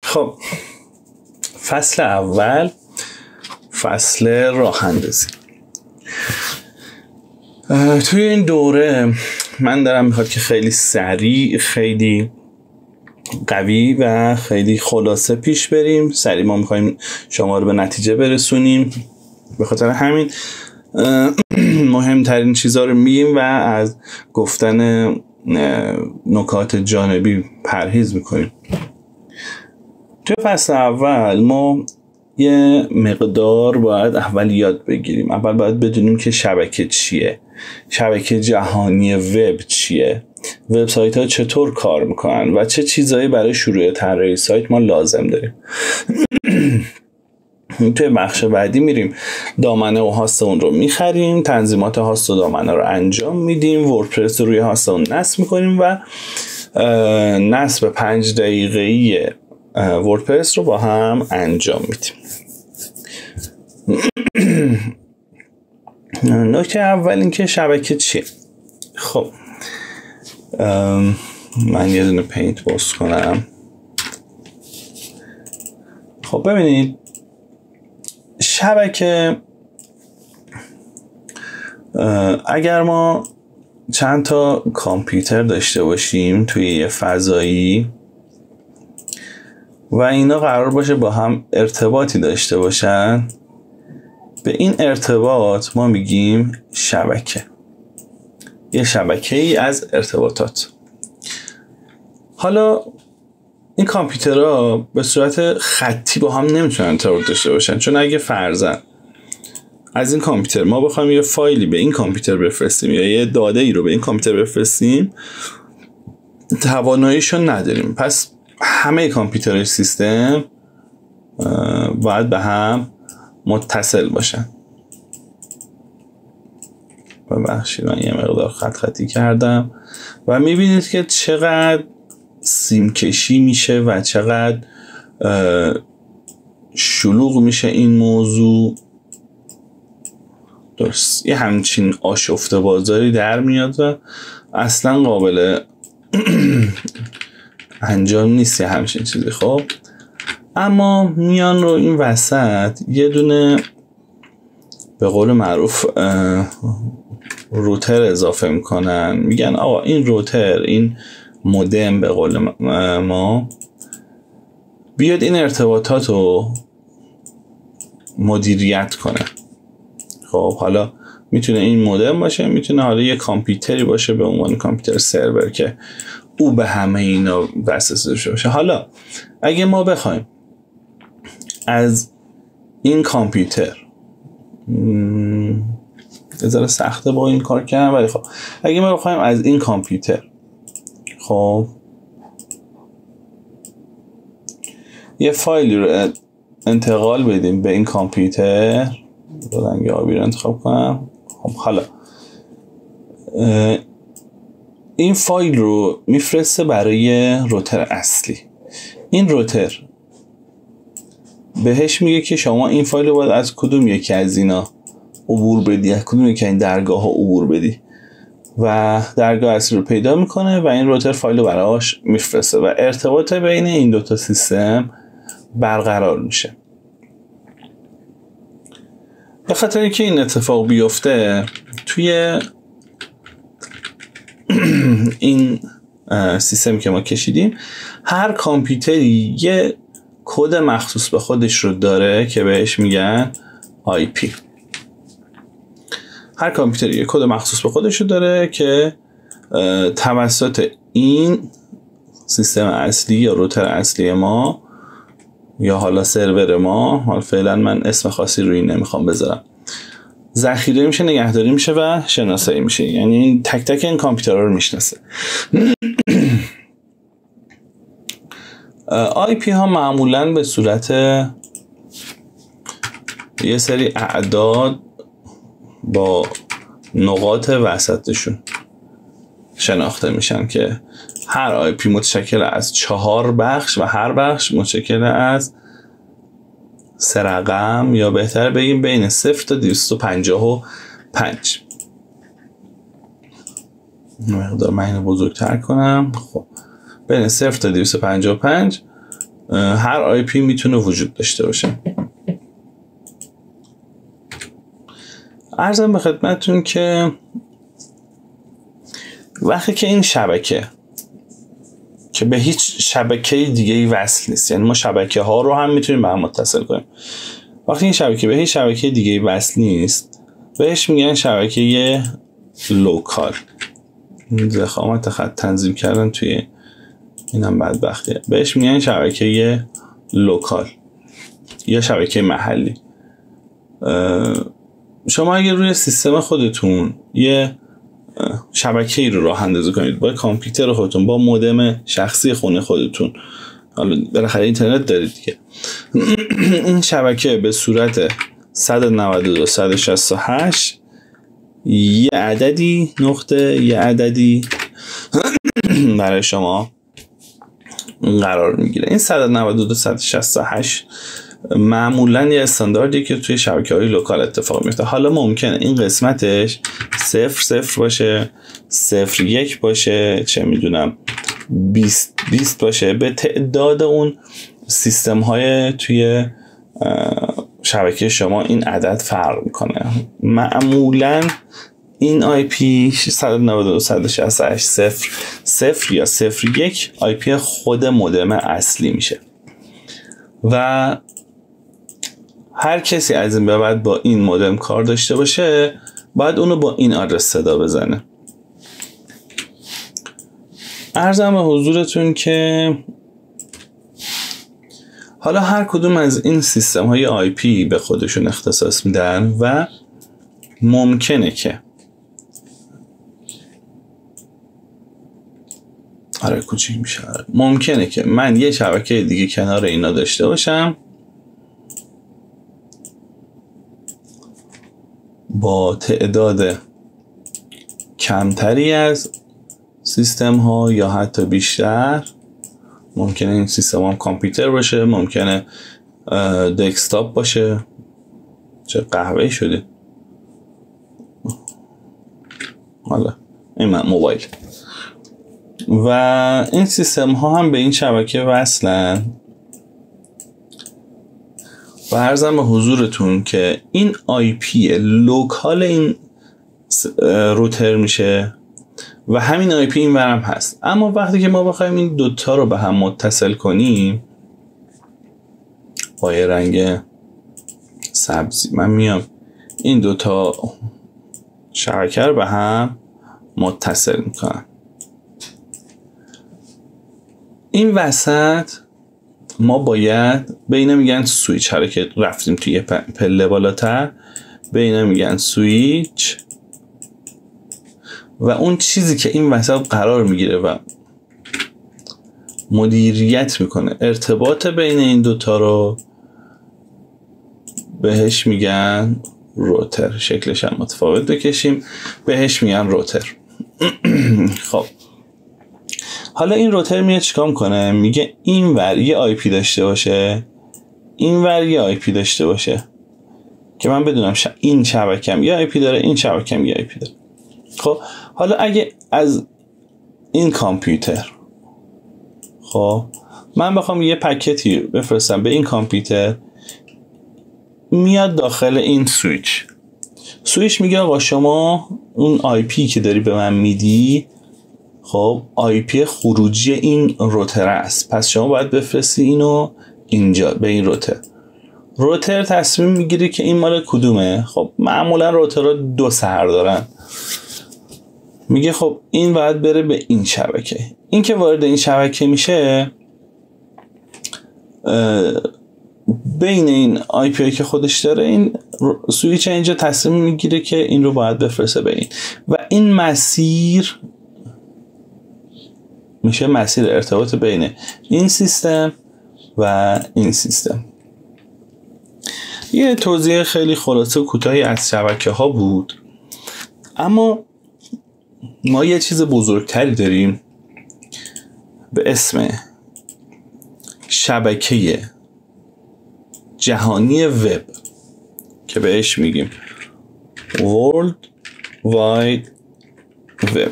خب فصل اول، فصل راه اندازی. توی این دوره من دارم میخواد که خیلی سریع، خیلی قوی و خیلی خلاصه پیش بریم. سریع ما میخوایم شما رو به نتیجه برسونیم، به خاطر همین مهمترین چیزها رو میگیم و از گفتن نکات جانبی پرهیز میکنیم. توی فصل اول ما یه مقدار باید اول یاد بگیریم. اول باید بدونیم که شبکه چیه، شبکه جهانی وب چیه، وبسایت ها چطور کار میکنن و چه چیزایی برای شروع طراحی سایت ما لازم داریم. توی بخش بعدی میریم دامنه و هاست اون رو میخریم، تنظیمات هاست و دامنه رو انجام میدیم، وردپرس رو روی هاست اون نصب میکنیم و نصب 5 دقیقه‌ای وردپرس رو با هم انجام میدیم. نکته اول این که شبکه چیه. خب من یه دونه پینت باز کنم. خب ببینید، شبکه اگر ما چند تا کامپیوتر داشته باشیم توی یه فضایی و اینا قرار باشه با هم ارتباطی داشته باشن، به این ارتباط ما میگیم شبکه. یه شبکه ای از ارتباطات. حالا این کامپیوترها به صورت خطی با هم نمیتونن ارتباط داشته باشن، چون اگه فرضاً از این کامپیوتر ما بخوایم یه فایلی به این کامپیوتر بفرستیم یا یه داده ای رو به این کامپیوتر بفرستیم، تواناییشو نداریم. پس همه کامپیوترهای سیستم باید به هم متصل باشن. ببخشید من یه مقدار خطی کردم و میبینید که چقدر سیم کشی میشه و چقدر شلوغ میشه این موضوع. درست یه همچین آشفته بازاری در میاد و اصلا قابل انجام نیست یه همچین چیزی. خب اما میان رو این وسط یه دونه به قول معروف روتر اضافه میکنن. میگن آقا این روتر، این مودم به قول ما، بیاد این ارتباطات رو مدیریت کنه. خب حالا میتونه این مودم باشه، میتونه حالا یه کامپیوتری باشه به عنوان کامپیوتر سرور که او به همه اینا دسترسی داشته باشه. حالا اگه ما بخوایم از این کامپیوتر، یه ذره سخته با این کار کردن، ولی خب اگه ما بخوایم از این کامپیوتر خب یه فایلی رو انتقال بدیم به این کامپیوتر، رنگ آبی رو انتخاب کنم. خب حالا این فایل رو میفرسته برای روتر اصلی. این روتر بهش میگه که شما این فایل رو باید از کدوم یکی از اینا عبور بدی، از کدوم یکی این درگاه ها عبور بدی و درگاه اصلی رو پیدا میکنه و این روتر فایل رو براش میفرسته و ارتباط بین این دوتا سیستم برقرار میشه. به خاطر اینکه این اتفاق بیفته، توی این سیستم که ما کشیدیم هر کامپیوتری یه کد مخصوص به خودش رو داره که بهش میگن IP. هر کامپیوتری یه کد مخصوص به خودش رو داره که توسط این سیستم اصلی یا روتر اصلی ما یا حالا سرور ما، حالا فعلا من اسم خاصی روی این نمیخوام بذارم، ذخیره میشه، نگهداری میشه و شناسایی میشه. یعنی تک تک این کامپیوترها رو میشناسه. IP ها معمولاً به صورت یه سری اعداد با نقاط وسطشون شناخته میشن که هر IP متشکل از 4 بخش و هر بخش متشکل از 3 رقم، یا بهتر بگیم بین 0 تا 255. مقدار من اینو بزرگتر کنم. خب بین 0 تا 255 هر آی پی میتونه وجود داشته باشه. عرضم به خدمتتون که وقتی که این شبکه که به هیچ شبکه دیگه ای وصل نیست، یعنی ما شبکه ها رو هم میتونیم به هم متصل کنیم، وقتی این شبکه به هیچ شبکه دیگه ای وصل نیست بهش میگن شبکه لوکال. ضخامت خط تنظیم کردن توی اینم بدبختیه. بهش میگن شبکه لوکال یا شبکه محلی. شما اگر روی سیستم خودتون یه شبکه‌ای رو راه اندازی کنید با کامپیوتر خودتون، با مودم شخصی خونه خودتون، حالا بالاخره اینترنت دارید دیگه، این شبکه به صورت 192.168 یه عددی نقطه یه عددی برای شما قرار میگیره. این 192.168 معمولا یه استانداردی که توی شبکه‌های لوکال اتفاق میفته. حالا ممکنه این قسمتش 0 باشه، 0 باشه، چه میدونم 20 باشه، به تعداد اون سیستم های توی شبکه شما این عدد فرق میکنه. معمولا این آی پی 192.168.0 یا 01 آی پی خود مودم اصلی میشه و هر کسی از این به بعد با این مودم کار داشته باشه باید اونو با این آدرس صدا بزنه. عرضم به حضورتون که حالا هر کدوم از این سیستم های آی پی به خودشون اختصاص میدن و ممکنه که کوچیک میشه، ممکنه که من یه شبکه دیگه کنار اینا داشته باشم با تعداد کمتری از سیستم ها یا حتی بیشتر. ممکنه این سیستم هم کامپیوتر باشه، ممکنه دسکتاپ باشه. چه قهوه‌ای شده حالا این من موبایل. و این سیستم ها هم به این شبکه وصلن و عرضم به حضورتون که این آی پی لوکال این روتر میشه و همین آی پی این ورم هست. اما وقتی که ما بخوایم این دوتا رو به هم متصل کنیم با یه رنگ سبزی، من میام این دوتا شبکه رو به هم متصل میکنم. این وسط ما باید به اینا میگن سویچ، هر که رفتیم توی پله بالاتر به اینا میگن سویچ و اون چیزی که این وسط قرار میگیره و مدیریت میکنه ارتباط بین این دوتا رو بهش میگن روتر. شکلش هم متفاوت بکشیم، بهش میگن روتر. خب حالا این روتر میاد چیکار میکنه؟ میگه این ور یه آی پی داشته باشه، این ور یه آی پی داشته باشه که من بدونم این شبکم یه آی پی داره، این شبکم یه آی پی داره. خب حالا اگه از این کامپیوتر خب من بخوام یه پکتی بفرستم به این کامپیوتر، میاد داخل این سویچ میگه آقا شما اون آی پی که داری به من میدی خب آی پی خروجی این روتر است، پس شما باید بفرستی اینو اینجا به این روتر تصمیم میگیره که این مال کدومه. خب معمولا روترها 2 سر دارن، میگه خب این باید بره به این شبکه. این که وارد این شبکه میشه بین این آی پی که خودش داره این سویچ اینجا تصمیم میگیره که این رو باید بفرسته به این و این مسیر میشه مسیر ارتباط بین این سیستم و این سیستم. یه توضیح خیلی خلاصه و کوتاهی از شبکه ها بود، اما ما یه چیز بزرگتری داریم به اسم شبکه جهانی وب که بهش میگیم World Wide Web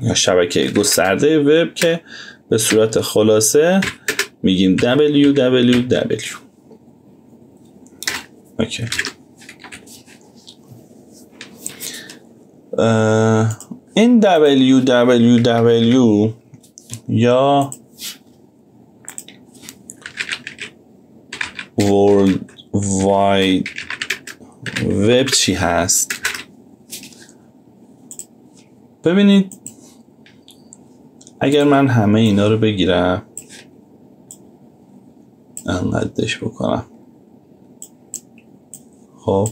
یا شبکه گسترده وب، که به صورت خلاصه میگیم www. اوکی. این www یا World Wide Web چی هست؟ ببینید اگر من همه اینا رو بگیرم انقدرش بکنم خب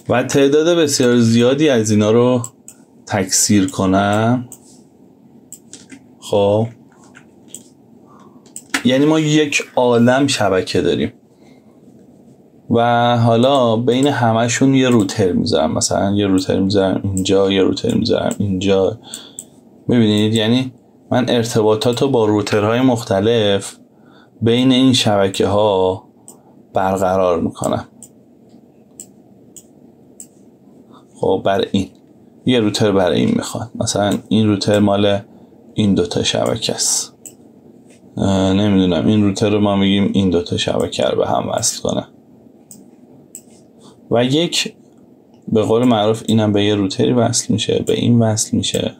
و تعداد بسیار زیادی از اینا رو تکثیر کنم، خب یعنی ما یک عالم شبکه داریم و حالا بین همشون یه روتر میذارم، مثلا یه روتر میذارم اینجا، یه روتر میذارم اینجا. ببینید یعنی من ارتباطات رو با روترهای مختلف بین این شبکه ها برقرار میکنم. خب برای این یه روتر برای این میخواد، مثلا این روتر مال این دوتا شبکه است، نمیدونم این روتر رو ما میگیم این دوتا شبکه رو به هم وصل کنه و یک به قول معروف اینم به یه روتری وصل میشه، به این وصل میشه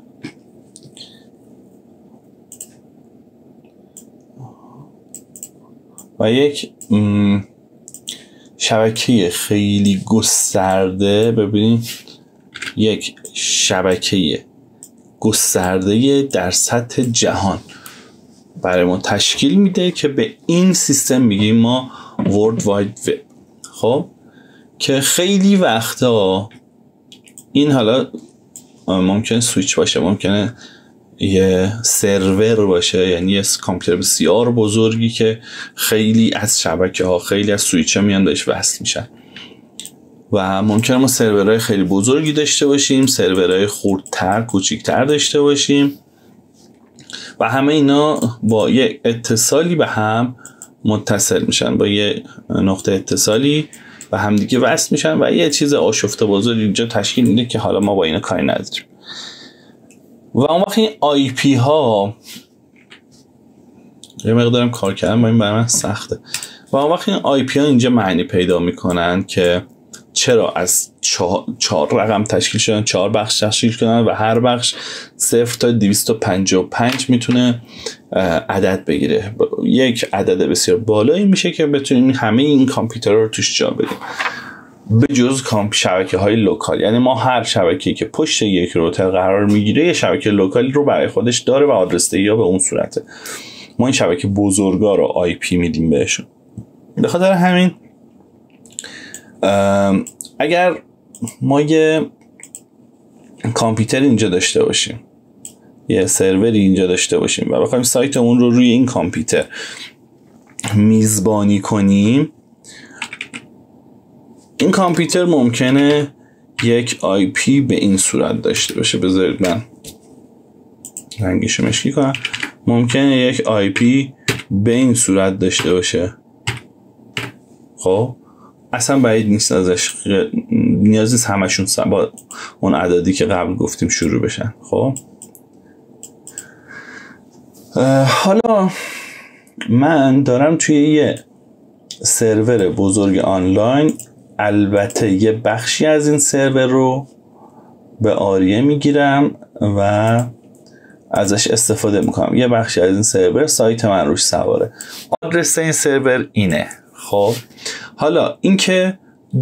و یک شبکه خیلی گسترده. ببینید یک شبکه گسترده در سطح جهان برای ما تشکیل میده که به این سیستم میگیم ما World Wide Web. خب که خیلی وقتا این حالا ممکنه سویچ باشه، ممکنه یه سرور باشه، یعنی یه کامپیوتر بسیار بزرگی که خیلی از شبکه ها، خیلی از سویچ ها میان بهش وصل میشن و ممکنه ما سرورهای خیلی بزرگی داشته باشیم، سرورهای خردتر کوچیکتر داشته باشیم و همه اینا با یه اتصالی به هم متصل میشن، با یه نقطه اتصالی و همدیگه وصل میشن و یه چیز آشفته بزرگ اینجا تشکیل میده که حالا ما با اینا کاری نداریم. و اون وقت این آی پی ها یه مقدارم کار کردم با این برای من سخته و اون وقت این آی پی ها اینجا معنی پیدا میکنن که چرا از 4 رقم تشکیل شدن، 4 بخش تشکیل شدن و هر بخش 0 تا 255 میتونه عدد بگیره. یک عدد بسیار بالایی میشه که بتونیم همه این کامپیوترها رو توش جا بدیم به جز شبکه های لوکال. یعنی ما هر شبکه‌ای که پشت یک روتر قرار میگیره یه شبکه لوکالی رو برای خودش داره و آدرس دهی ها به اون صورته. ما این شبکه بزرگا رو آی پی میدیم بهشون. به خاطر همین اگر ما یه کامپیوتر اینجا داشته باشیم، یه سروری اینجا داشته باشیم و بخوایم سایتمون رو روی این کامپیوتر میزبانی کنیم، این کامپیوتر ممکنه یک آی پی به این صورت داشته باشه. بذارید من رنگشو مشکی کنم. ممکنه یک آی پی به این صورت داشته باشه. خب اصلا بعید نیست ازش، نیاز نیست همشون با اون عددی که قبل گفتیم شروع بشن. خب حالا من دارم توی یه سرور بزرگ آنلاین، البته یه بخشی از این سرور رو به آریه میگیرم و ازش استفاده میکنم. یه بخشی از این سرور سایت من روش سواره، آدرس این سرور اینه. خب حالا اینکه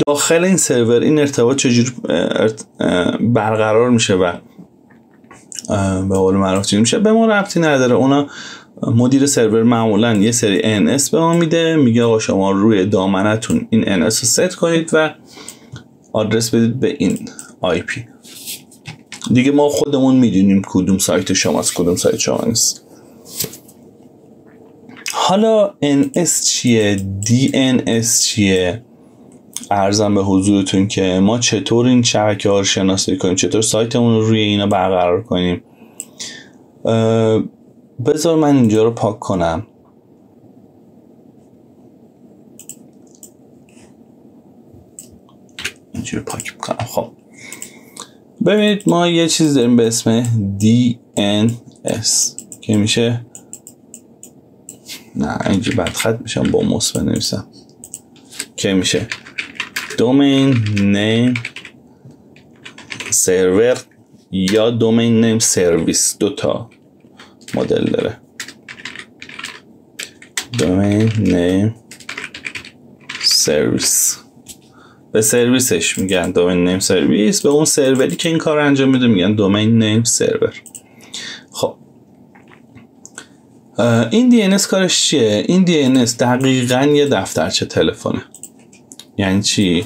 داخل این سرور این ارتباط چجوری برقرار میشه و به قول معروف چی میشه به ما ربطی نداره. اونا مدیر سرور معمولا یه سری NS به ما میده، میگه آقا شما روی دامنتون این NS رو ست کنید و آدرس بدید به این IP. دیگه ما خودمون میدونیم کدوم سایت شماست کدوم سایت شما نیست. حالا NS چیه؟ DNS چیه؟ عرضم به حضورتون که ما چطور این شبکه ها رو شناسایی کنیم، چطور سایتمون رو روی اینا برقرار کنیم. بذار من اینجا رو پاک کنم. اینجا رو پاک میکنم. خب ببینید ما یه چیز داریم به اسم DNS که میشه نه اینجا بدخط میشم با موس بنویسم که میشه domain name server یا domain name service. دوتا مدل داره. domain name service به سرویسش میگن domain name service، به اون سروری که این کار انجام میده میگن domain name server. خب این DNS کارش چیه؟ این DNS دقیقاً یه دفترچه تلفنه. یعنی چی؟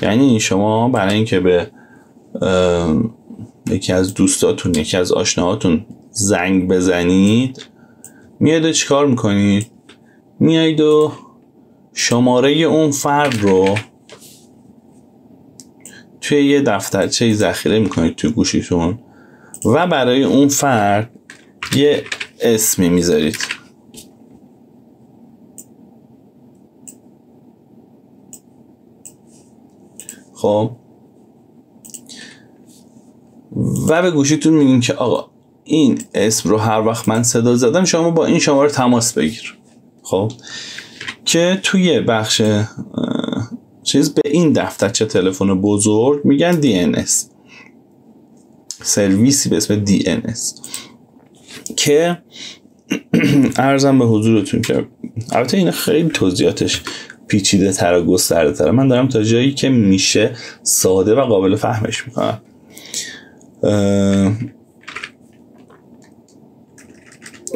یعنی شما برای اینکه به یکی از دوستاتون، یکی از آشناهاتون زنگ بزنید، میاد چی کار میکنید؟ میایید و شماره اون فرد رو توی یه دفترچه ذخیره میکنید توی گوشیتون و برای اون فرد یه اسمی میذارید. خب و به گوشیتون میگین که آقا این اسم رو هر وقت من صدا زدم شما با این شماره تماس بگیر. خب که توی بخش چیز به این دفترچه تلفن بزرگ میگن DNS، سرویسی به اسم DNS که عرضم به حضورتون که البته این خیلی توضیحاتش پیچیده تر و گسترده تر، من دارم تا جایی که میشه ساده و قابل فهمش میکنم.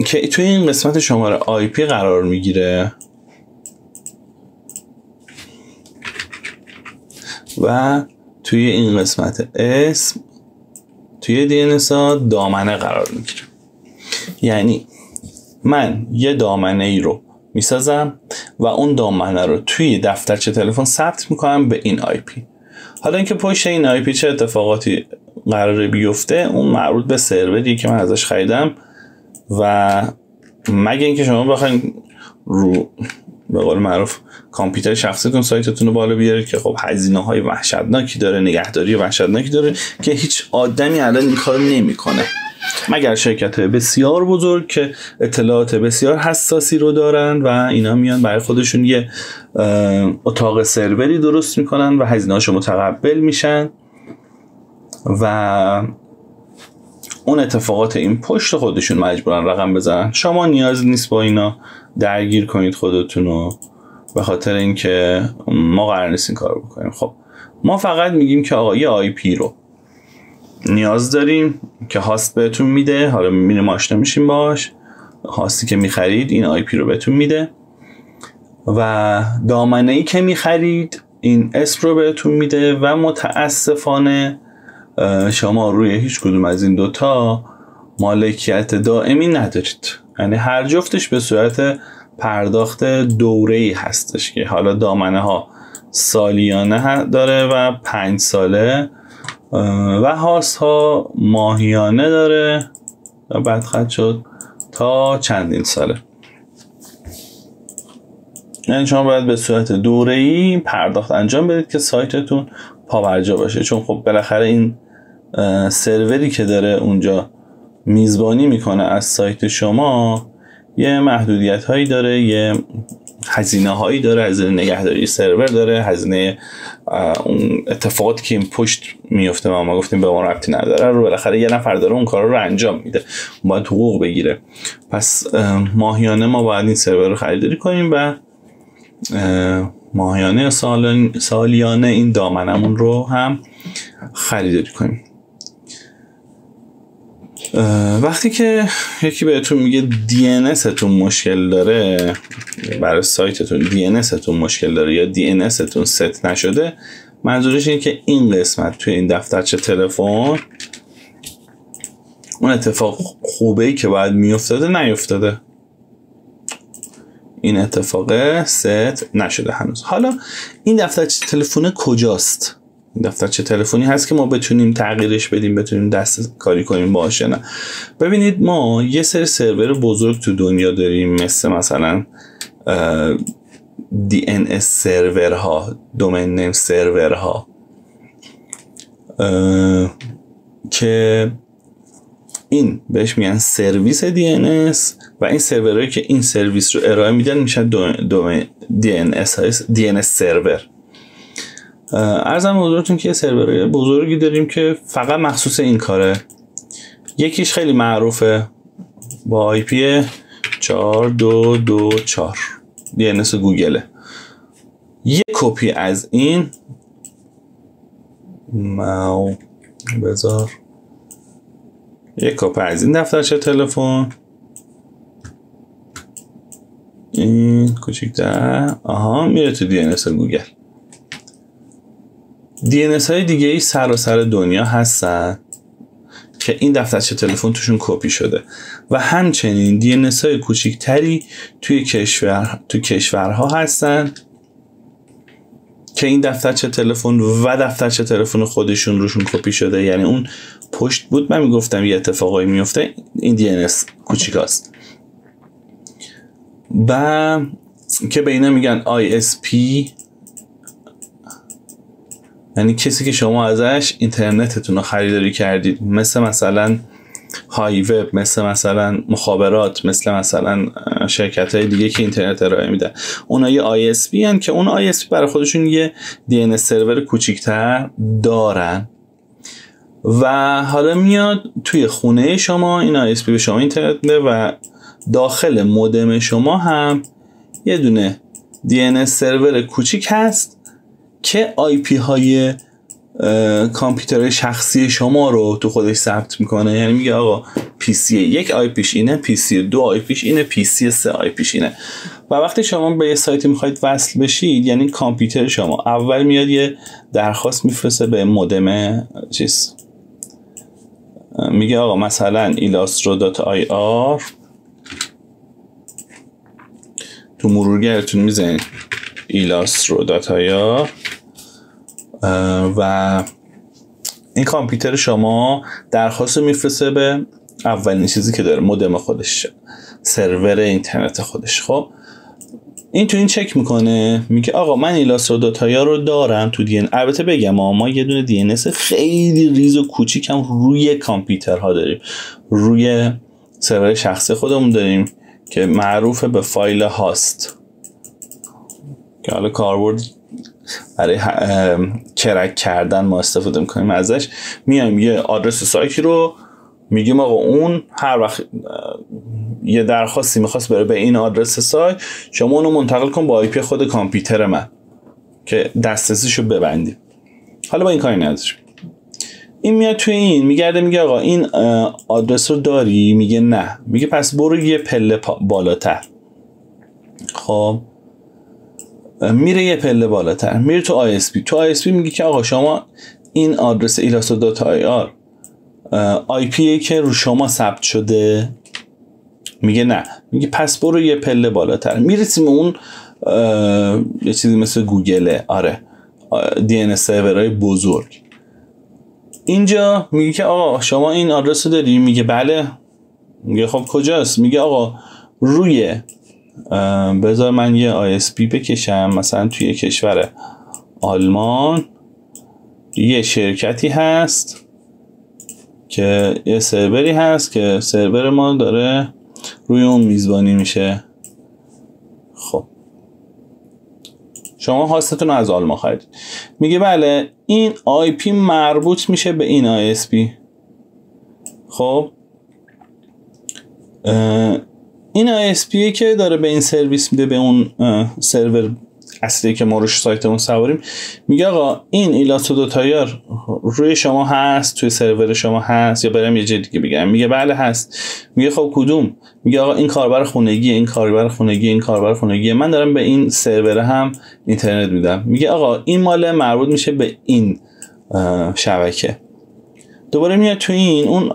که توی این قسمت شماره IP قرار میگیره و توی این قسمت اسم توی DNS ها دامنه قرار میگیره. یعنی من یه دامنه ای رو میسازم و اون دامنه رو توی دفترچه تلفن ثبت میکنم به این IP. حالا اینکه پشت این IP چه اتفاقاتی قراره بیفته اون مربوط به سروری که من ازش خریدم و مگه اینکه شما بخواید رو به قول معروف کامپیوتر شخصیتون سایتتون رو بالا بیارید که خب هزینه‌های وحشتناکی داره، نگهداری وحشتناکی داره که هیچ آدمی الان این کارو نمیکنه مگر شرکت بسیار بزرگ که اطلاعات بسیار حساسی رو دارن و اینا میان برای خودشون یه اتاق سروری درست میکنن و هزینه‌هاشو متقبل میشن و اون اتفاقات این پشت خودشون مجبورن رقم بزنن. شما نیاز نیست با اینا درگیر کنید خودتونو به خاطر اینکه ما قرار نیست این کارو بکنیم. خب ما فقط میگیم که آقا یه IP رو نیاز داریم که هاست بهتون میده، حالا میبینیم آشنا میشیم باش، هاستی که میخرید این IP رو بهتون میده و دامنه ای که میخرید این اسم رو بهتون میده و متاسفانه شما روی هیچ کدوم از این دوتا مالکیت دائمی ندارید. یعنی هر جفتش به صورت پرداخت دوره‌ای هستش که حالا دامنه ها سالیانه داره و 5 ساله و هاست ها ماهیانه داره و بعد خط شد تا چندین ساله. یعنی شما باید به صورت دوره‌ای پرداخت انجام بدید که سایتتون پابرجا باشه، چون خب بالاخره این سروری که داره اونجا میزبانی میکنه از سایت شما یه محدودیت هایی داره، یه هزینه هایی داره، هزینه نگهداری سرور داره، هزینه اون اتفاقاتی که این پشت میفته و ما گفتیم به ما ربطی نداره رو بالاخره یه نفر داره اون کارا رو انجام میده، باید حقوق بگیره. پس ماهیانه ما باید این سرور رو خریداری کنیم و ماهیانه سالیانه این دامنمون رو هم خریداری کنیم. وقتی که یکی بهتون میگه DNS تون مشکل داره، برای سایتتون DNS تون مشکل داره یا DNS تون ست نشده، منظورش اینه که این قسمت توی این دفترچه تلفن اون اتفاق خوبه‌ای که باید میافتاده نیفتاده، این اتفاق ست نشده هنوز. حالا این دفترچه تلفن کجاست؟ این دفترچه تلفنی هست که ما بتونیم تغییرش بدیم، بتونیم دست کاری کنیم باشه. نه ببینید ما یه سری سرور بزرگ تو دنیا داریم مثلا DNS سرورها، دومین نیم سرورها که این بهش میگن سرویس DNS و این سرورهایی که این سرویس رو ارائه میدن میشن DNS سرور. عرضم حضورتون که سرورهای بزرگی داریم که فقط مخصوص این کاره. یکیش خیلی معروفه با IP 4224 DNS گوگله. یک کپی از این بذار یک کپی از این دفترچه تلفن، این کوچیک‌تر میره تو DNS گوگل. DNS های دیگه ای سراسر دنیا هستن که این دفترچه تلفن توشون کپی شده و همچنین DNS های کوچیکتری توی کشورها هستن که این دفترچه تلفن و دفترچه تلفن خودشون روشون کپی شده. یعنی اون پشت بود، من میگفتم یه اتفاقایی میفته، این DNS کوچیکاست و که به اینا میگن ISP، یعنی کسی که شما ازش اینترنتتون رو خریداری کردید، مثلا های وب، مثلا مخابرات، مثلا شرکت های دیگه که اینترنت ارائه میدن، اونا یه ISP هن که اون ISP برای خودشون یه DNS سرور کوچیکتر دارن و حالا میاد توی خونه شما این ISP به شما اینترنت میده و داخل مودم شما هم یه دونه DNS سرور کوچیک هست که IP های کامپیوتر شخصی شما رو تو خودش ثبت میکنه. یعنی میگه آقا PC 1 IPش اینه، PC 2 IPش اینه، PC 3 IPش اینه. و وقتی شما به یه سایتی میخواید وصل بشید، یعنی کامپیوتر شما اول میاد یه درخواست میفرسته به مودم چیز، میگه آقا مثلا ilastro.ir، تو مرورگرتون میزنید ilastro.ir و این کامپیوتر شما درخواست میفرسته به اولین چیزی که داره، مودم خودش، سرور اینترنت خودش. خب این تو این چک میکنه، میگه آقا من ilastro.ir رو دارم تو DNS. البته بگم ما یه دونه DNS خیلی ریز و کوچیک هم روی کامپیوترها داریم، روی سرور شخصی خودمون داریم که معروفه به فایل هاست که حالا کاربرد برای کرک کردن ما استفاده میکنیم ازش. میایم یه آدرس سایتی رو میگیم آقا اون هر وقت یه درخواستی میخواست بره به این آدرس سایت، شما اونو منتقل کن با IP خود کامپیوتر من که دسترسیشو ببندیم. حالا با این کاری نداریم. این میاد توی این میگرده میگه آقا این آدرس رو داری؟ میگه نه. میگه پس برو یه پله بالاتر. خب میره یه پله بالاتر، میره تو ISP میگه که آقا شما این آدرس ilastro.ir IP که رو شما ثبت شده؟ میگه نه. میگه پس برو یه پله بالاتر، میرسیم اون یه چیزی مثل گوگله، آره DNS سرورهای بزرگ. اینجا میگه که آقا شما این آدرس رو داری؟ میگه بله. میگه خب کجاست؟ میگه آقا روی بذار من یه ISP بکشم، مثلا توی کشور آلمان یه شرکتی هست که یه سروری هست که سرور ما داره روی اون میزبانی میشه. خب شما هاستتون رو از آلمان خریدید. میگه بله این IP مربوط میشه به این ISP. خب این ISP که داره به این سرویس میده، به اون سرور اصلی که ما روش سایتمون سواریم، میگه آقا این ilastro.ir روی شما هست، توی سرور شما هست، یا برم یه جای دیگه بگم؟ میگه بله هست. میگه خب کدوم؟ میگه آقا این کاربر خونگی، این کاربر خونگی، این کاربر خونگی، من دارم به این سرور هم اینترنت میدم. میگه آقا این مال مربوط میشه به این شبکه. دوباره میاد توی این اون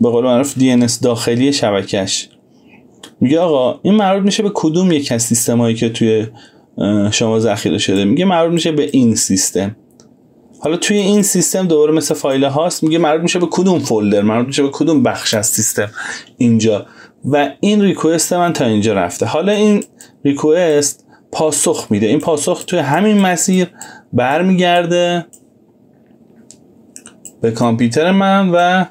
به قول معروف DNS داخلی شبکهش، میگه آقا این مربوط میشه به کدوم یک از سیستمایی که توی شما ذخیره شده؟ میگه مربوط میشه به این سیستم. حالا توی این سیستم دوباره مثل فایل هاست، میگه مربوط میشه به کدوم فولدر، مربوط میشه به کدوم بخش از سیستم اینجا. و این ریکوست من تا اینجا رفته. حالا این ریکوست پاسخ میده، این پاسخ توی همین مسیر برمیگرده به کامپیوتر من و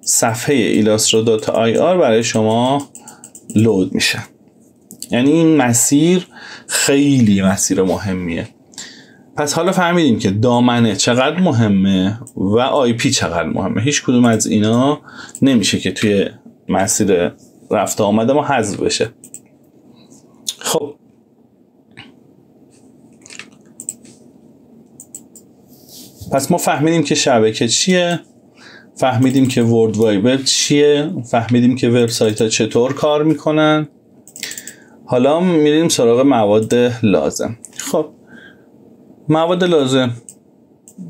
صفحه illustro.ir برای شما لود میشه. یعنی این مسیر خیلی مسیر مهمیه. پس حالا فهمیدیم که دامنه چقدر مهمه و آی پی چقدر مهمه. هیچ کدوم از اینا نمیشه که توی مسیر رفت آمده ما حذف بشه. خب پس ما فهمیدیم که شبکه چیه، فهمیدیم که ورلد واید وب چیه، فهمیدیم که وبسایت ها چطور کار میکنن. حالا میریم سراغ مواد لازم. خب مواد لازم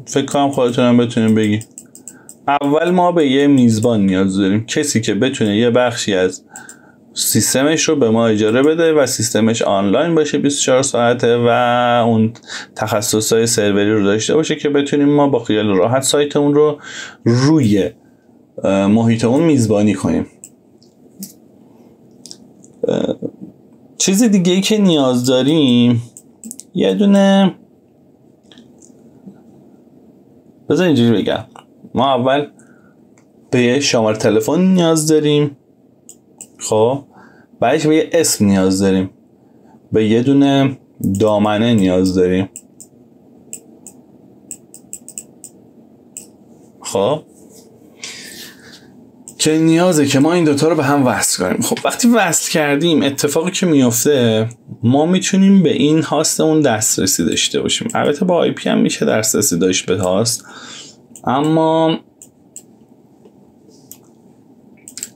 فکر کنم خودتونم بتونیم بگی. اول ما به یه میزبان نیاز داریم، کسی که بتونه یه بخشی از سیستمش رو به ما اجاره بده و سیستمش آنلاین باشه 24 ساعته و اون تخصصهای سروری رو داشته باشه که بتونیم ما با خیال راحت سایتمون رو روی محیط اون میزبانی کنیم. چیز دیگه ای که نیاز داریم یه دونه، بذار اینجوری بگم، ما اول به یه شماره تلفن نیاز داریم، خب بعدش به یه اسم نیاز داریم، به یه دونه دامنه نیاز داریم. خب که نیازه که ما این دوتا رو به هم وصل کنیم. خب وقتی وصل کردیم اتفاقی که میفته ما میتونیم به این هاست اون دسترسی داشته باشیم. البته با آی پی هم میشه دسترسی داشت به هاست، اما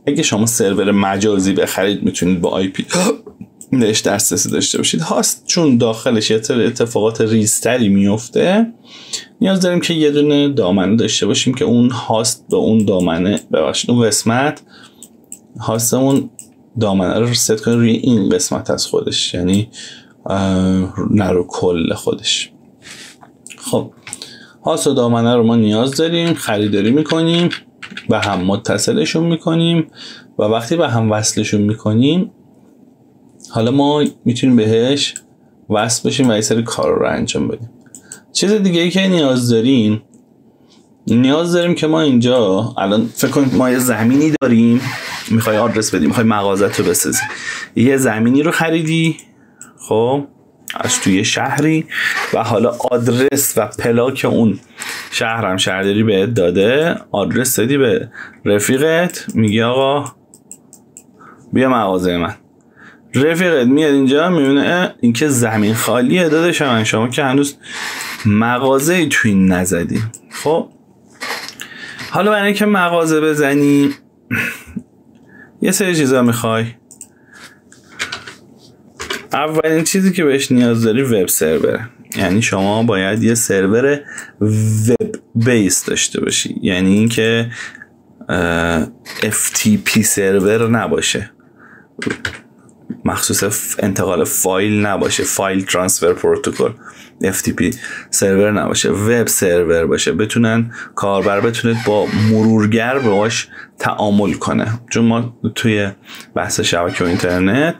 اگه شما سرور مجازی بخرید میتونید با آی پی نش دسترسی داشته باشید. هاست چون داخلش یه اتفاقات ریزتری میفته نیاز داریم که یه دونه دامنه داشته باشیم که اون هاست به اون دامنه ببخشید اون قسمت هاستمون دامنه رو ست کنه روی این قسمت از خودش، یعنی نه رو کل خودش. خب هاست و دامنه رو ما نیاز داریم، خریداری میکنیم، به هم متصلشون میکنیم و وقتی به هم وصلشون میکنیم حالا ما میتونیم بهش وصل بشیم و یه سری کار رو انجام بدیم. چیز دیگه ای که نیاز داریم که ما اینجا الان فکر کنید ما یه زمینی داریم، میخوای آدرس بدیم، میخوای مغازت رو بسازی، یه زمینی رو خریدی خب از توی شهری و حالا آدرس و پلاک اون شهرم شهرداری بهت داده، آدرس دادی به رفیقت، میگی آقا بیا مغازه من. رفیقت میاد اینجا میبینه این که زمین خالیه داداش من، شما که هنوز مغازه تو این نزدی. خب حالا برای اینکه مغازه بزنی یه سری چیزا میخوای. اولین چیزی که بهش نیاز داری وب سرور، یعنی شما باید یه سرور وب بیس داشته باشی، یعنی اینکه FTP سرور نباشه، مخصوص انتقال فایل نباشه، فایل ترانسفر پروتکل FTP سرور نباشه، وب سرور باشه، کاربر بتونه با مرورگر باهاش تعامل کنه. چون ما توی بحث شبکه و اینترنت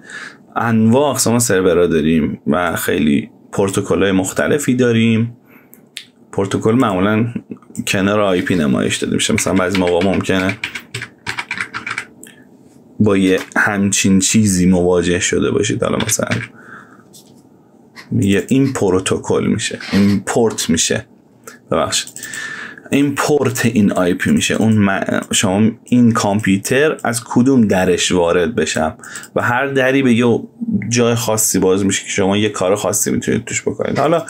انواع اقسام سرورها داریم و خیلی پروتکل‌های مختلفی داریم. پروتکل معمولا کنار آی پی نمایش داده میشه، مثلا بعضی موقع ممکنه با یه همچین چیزی مواجه شده باشید، حالا مثلا این پروتکل میشه، این پورت میشه، ببخشید این پورت این آی پی میشه، اون شما این کامپیوتر از کدوم درش وارد بشم و هر دری به یه جای خاصی باز میشه که شما یه کار خاصی میتونید توش بکنید. حالا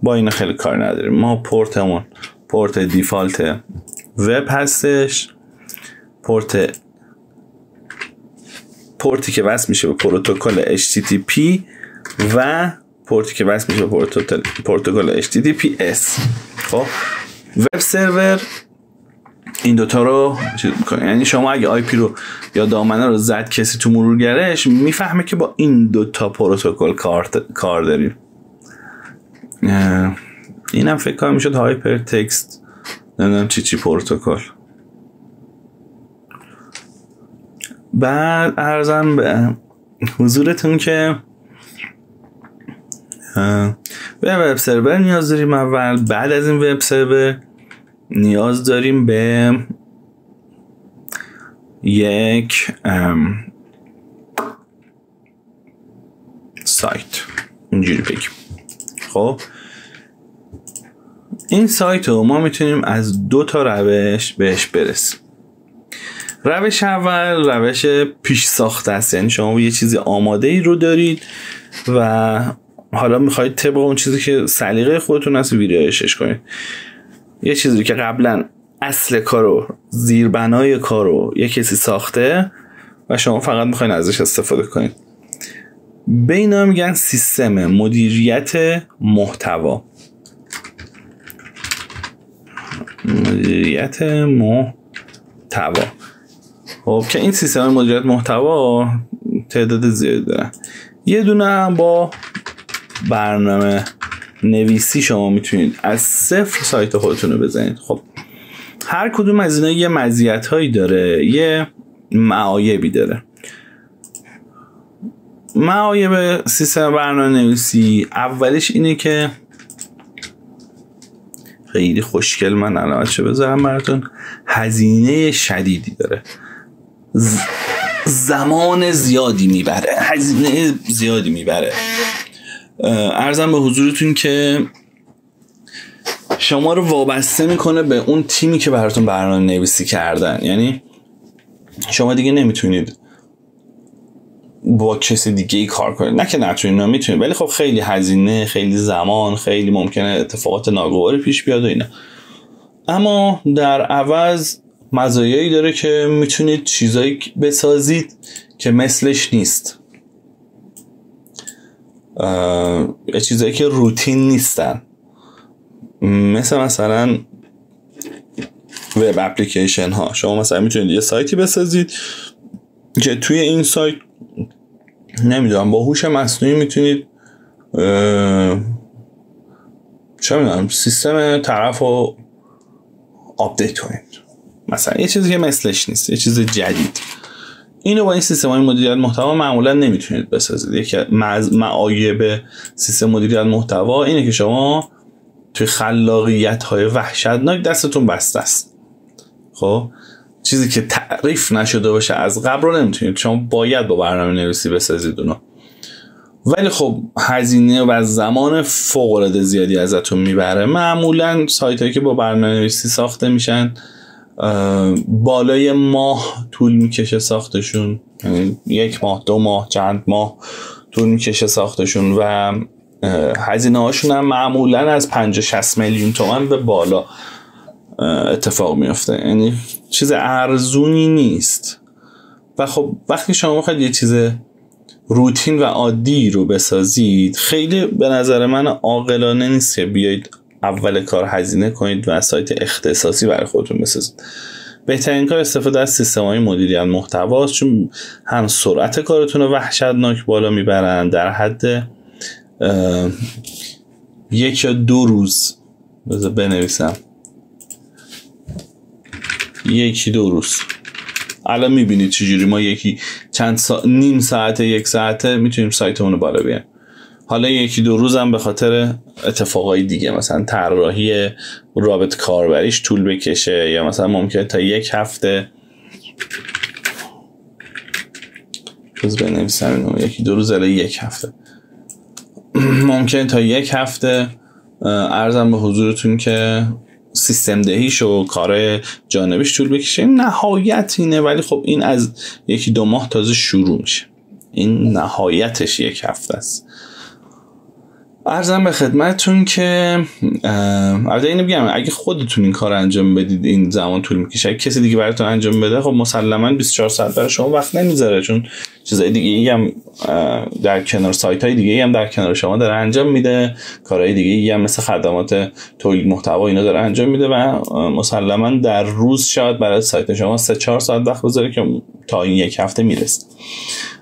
با این خیلی کار نداریم، ما پورت دیفالت وب هستش، پورتی که وصل میشه به پروتکل HTTP و پورتی که وصل میشه به پروتکل HTTPS. خب وب سرور این دوتا رو چیز میکنه، یعنی شما اگه آی پی رو یا دامنه رو زد کسی تو مرورگرش میفهمه که با این دوتا پروتکل کار داریم. اینم فکر کنم میشد هایپر تکست نمیدونم چی پروتکل. بعد عرضم به حضورتون که به وب سرور نیاز داریم اول، بعد از این وب سرور نیاز داریم به یک سایت، اینجوری بگیم. خب این سایت رو ما میتونیم از 2 تا روش بهش برسیم. روش اول روش پیش ساخته است، یعنی شما یه چیزی آماده ای رو دارید و حالا میخواید طبق اون چیزی که سلیقه خودتون هست ویرایشش کنید. یه چیزی که قبلا اصل کارو، زیربنای کارو یه کسی ساخته و شما فقط میخواین ازش استفاده کنید. به اینا میگن سیستم مدیریت محتوا. مدیریت محتوا. خب که این سیستم مدیریت محتوا تعداد زیادی دارن. یه دونه هم با برنامه نویسی شما میتونید از صفر سایت خودتون رو بزنید. خب هر کدوم از اینا یه مزیت‌هایی داره، یه معایبی داره. معایب سیستم برنامه نویسی اولش اینه که خیلی خوشگل، من علامتشو بذارم براتون، هزینه شدیدی داره، زمان زیادی میبره، هزینه زیادی میبره. عرضم به حضورتون که شما رو وابسته میکنه به اون تیمی که براتون برنامه نویسی کردن. یعنی شما دیگه نمیتونید با کسی دیگه ای کار کنید، نه که نتونید، میتونید، ولی خب خیلی هزینه، خیلی زمان، خیلی ممکنه اتفاقات ناگواری پیش بیاد و اینا. اما در عوض مزایایی داره که میتونید چیزایی بسازید که مثلش نیست، چیزایی که روتین نیستن، مثلا وب اپلیکیشن ها. شما مثلا میتونید یه سایتی بسازید که توی این سایت نمیدونم با هوش مصنوعی میتونید چه میدونم سیستم طرف رو آپدیت کنید، مثلا یه چیزی که مثلش نیست، یه چیز جدید. اینو با این سیستم های مدیریت محتوا معمولا نمیتونید بسازید. یکی معایب سیستم مدیریت محتوا اینه که شما توی خلاقیت های وحشتناک دستتون بسته است. خب چیزی که تعریف نشده باشه از قبل رو نمیتونید، شما باید با برنامه نویسی بسازید اونو. ولی خب هزینه و زمان فوق العاده زیادی ازتون میبره. معمولا سایت هایی که با برنامه نویسی ساخته میشن بالای ماه طول میکشه ساختشون، یعنی 1 ماه 2 ماه چند ماه طول میکشه ساختشون و هزینه هاشون هم معمولا از 50-60 میلیون تومان به بالا اتفاق میفته، یعنی چیز ارزونی نیست. و خب وقتی شما میخواید یه چیز روتین و عادی رو بسازید، خیلی به نظر من عاقلانه نیست که بیایید اول کار هزینه کنید و سایت اختصاصی برای خودتون بسازید. بهترین کار استفاده از سیستم‌های مدیریت محتوا است، چون هم سرعت کارتون رو وحشتناک بالا میبرن. در حد 1 یا 2 روز، بذار بنویسم، 1-2 روز. الان میبینید چجوری ما نیم ساعته 1 ساعته میتونیم سایتمون رو بالا بیاریم. حالا 1-2 روز هم به خاطر اتفاقای دیگه، مثلا طراحی رابط کاربریش طول بکشه، یا مثلا ممکنه تا 1 هفته. روز بنویسم اینو، 1-2 روز الی 1 هفته ممکنه تا 1 هفته. عرضم به حضورتون که سیستم دهیش و کار جانبیش طول بکشه. نهایت اینه، ولی خب این از 1-2 ماه تازه شروع میشه، این نهایتش 1 هفته است. عرضم به خدمتتون که البته اینو بگم اگه خودتون این کار انجام بدید این زمان طول میکشه. اگه کسی دیگه براتون انجام بده خب مسلما 24 ساعت برای شما وقت نمیذاره، چون چیزای دیگه هم در کنار، سایت های دیگه هم در کنار شما داره انجام میده، کارهای دیگه هم مثل خدمات تولید محتوا اینا داره انجام میده و مسلما در روز شاید برای سایت شما 3-4 ساعت وقت بذاره که تا این 1 هفته میرسه.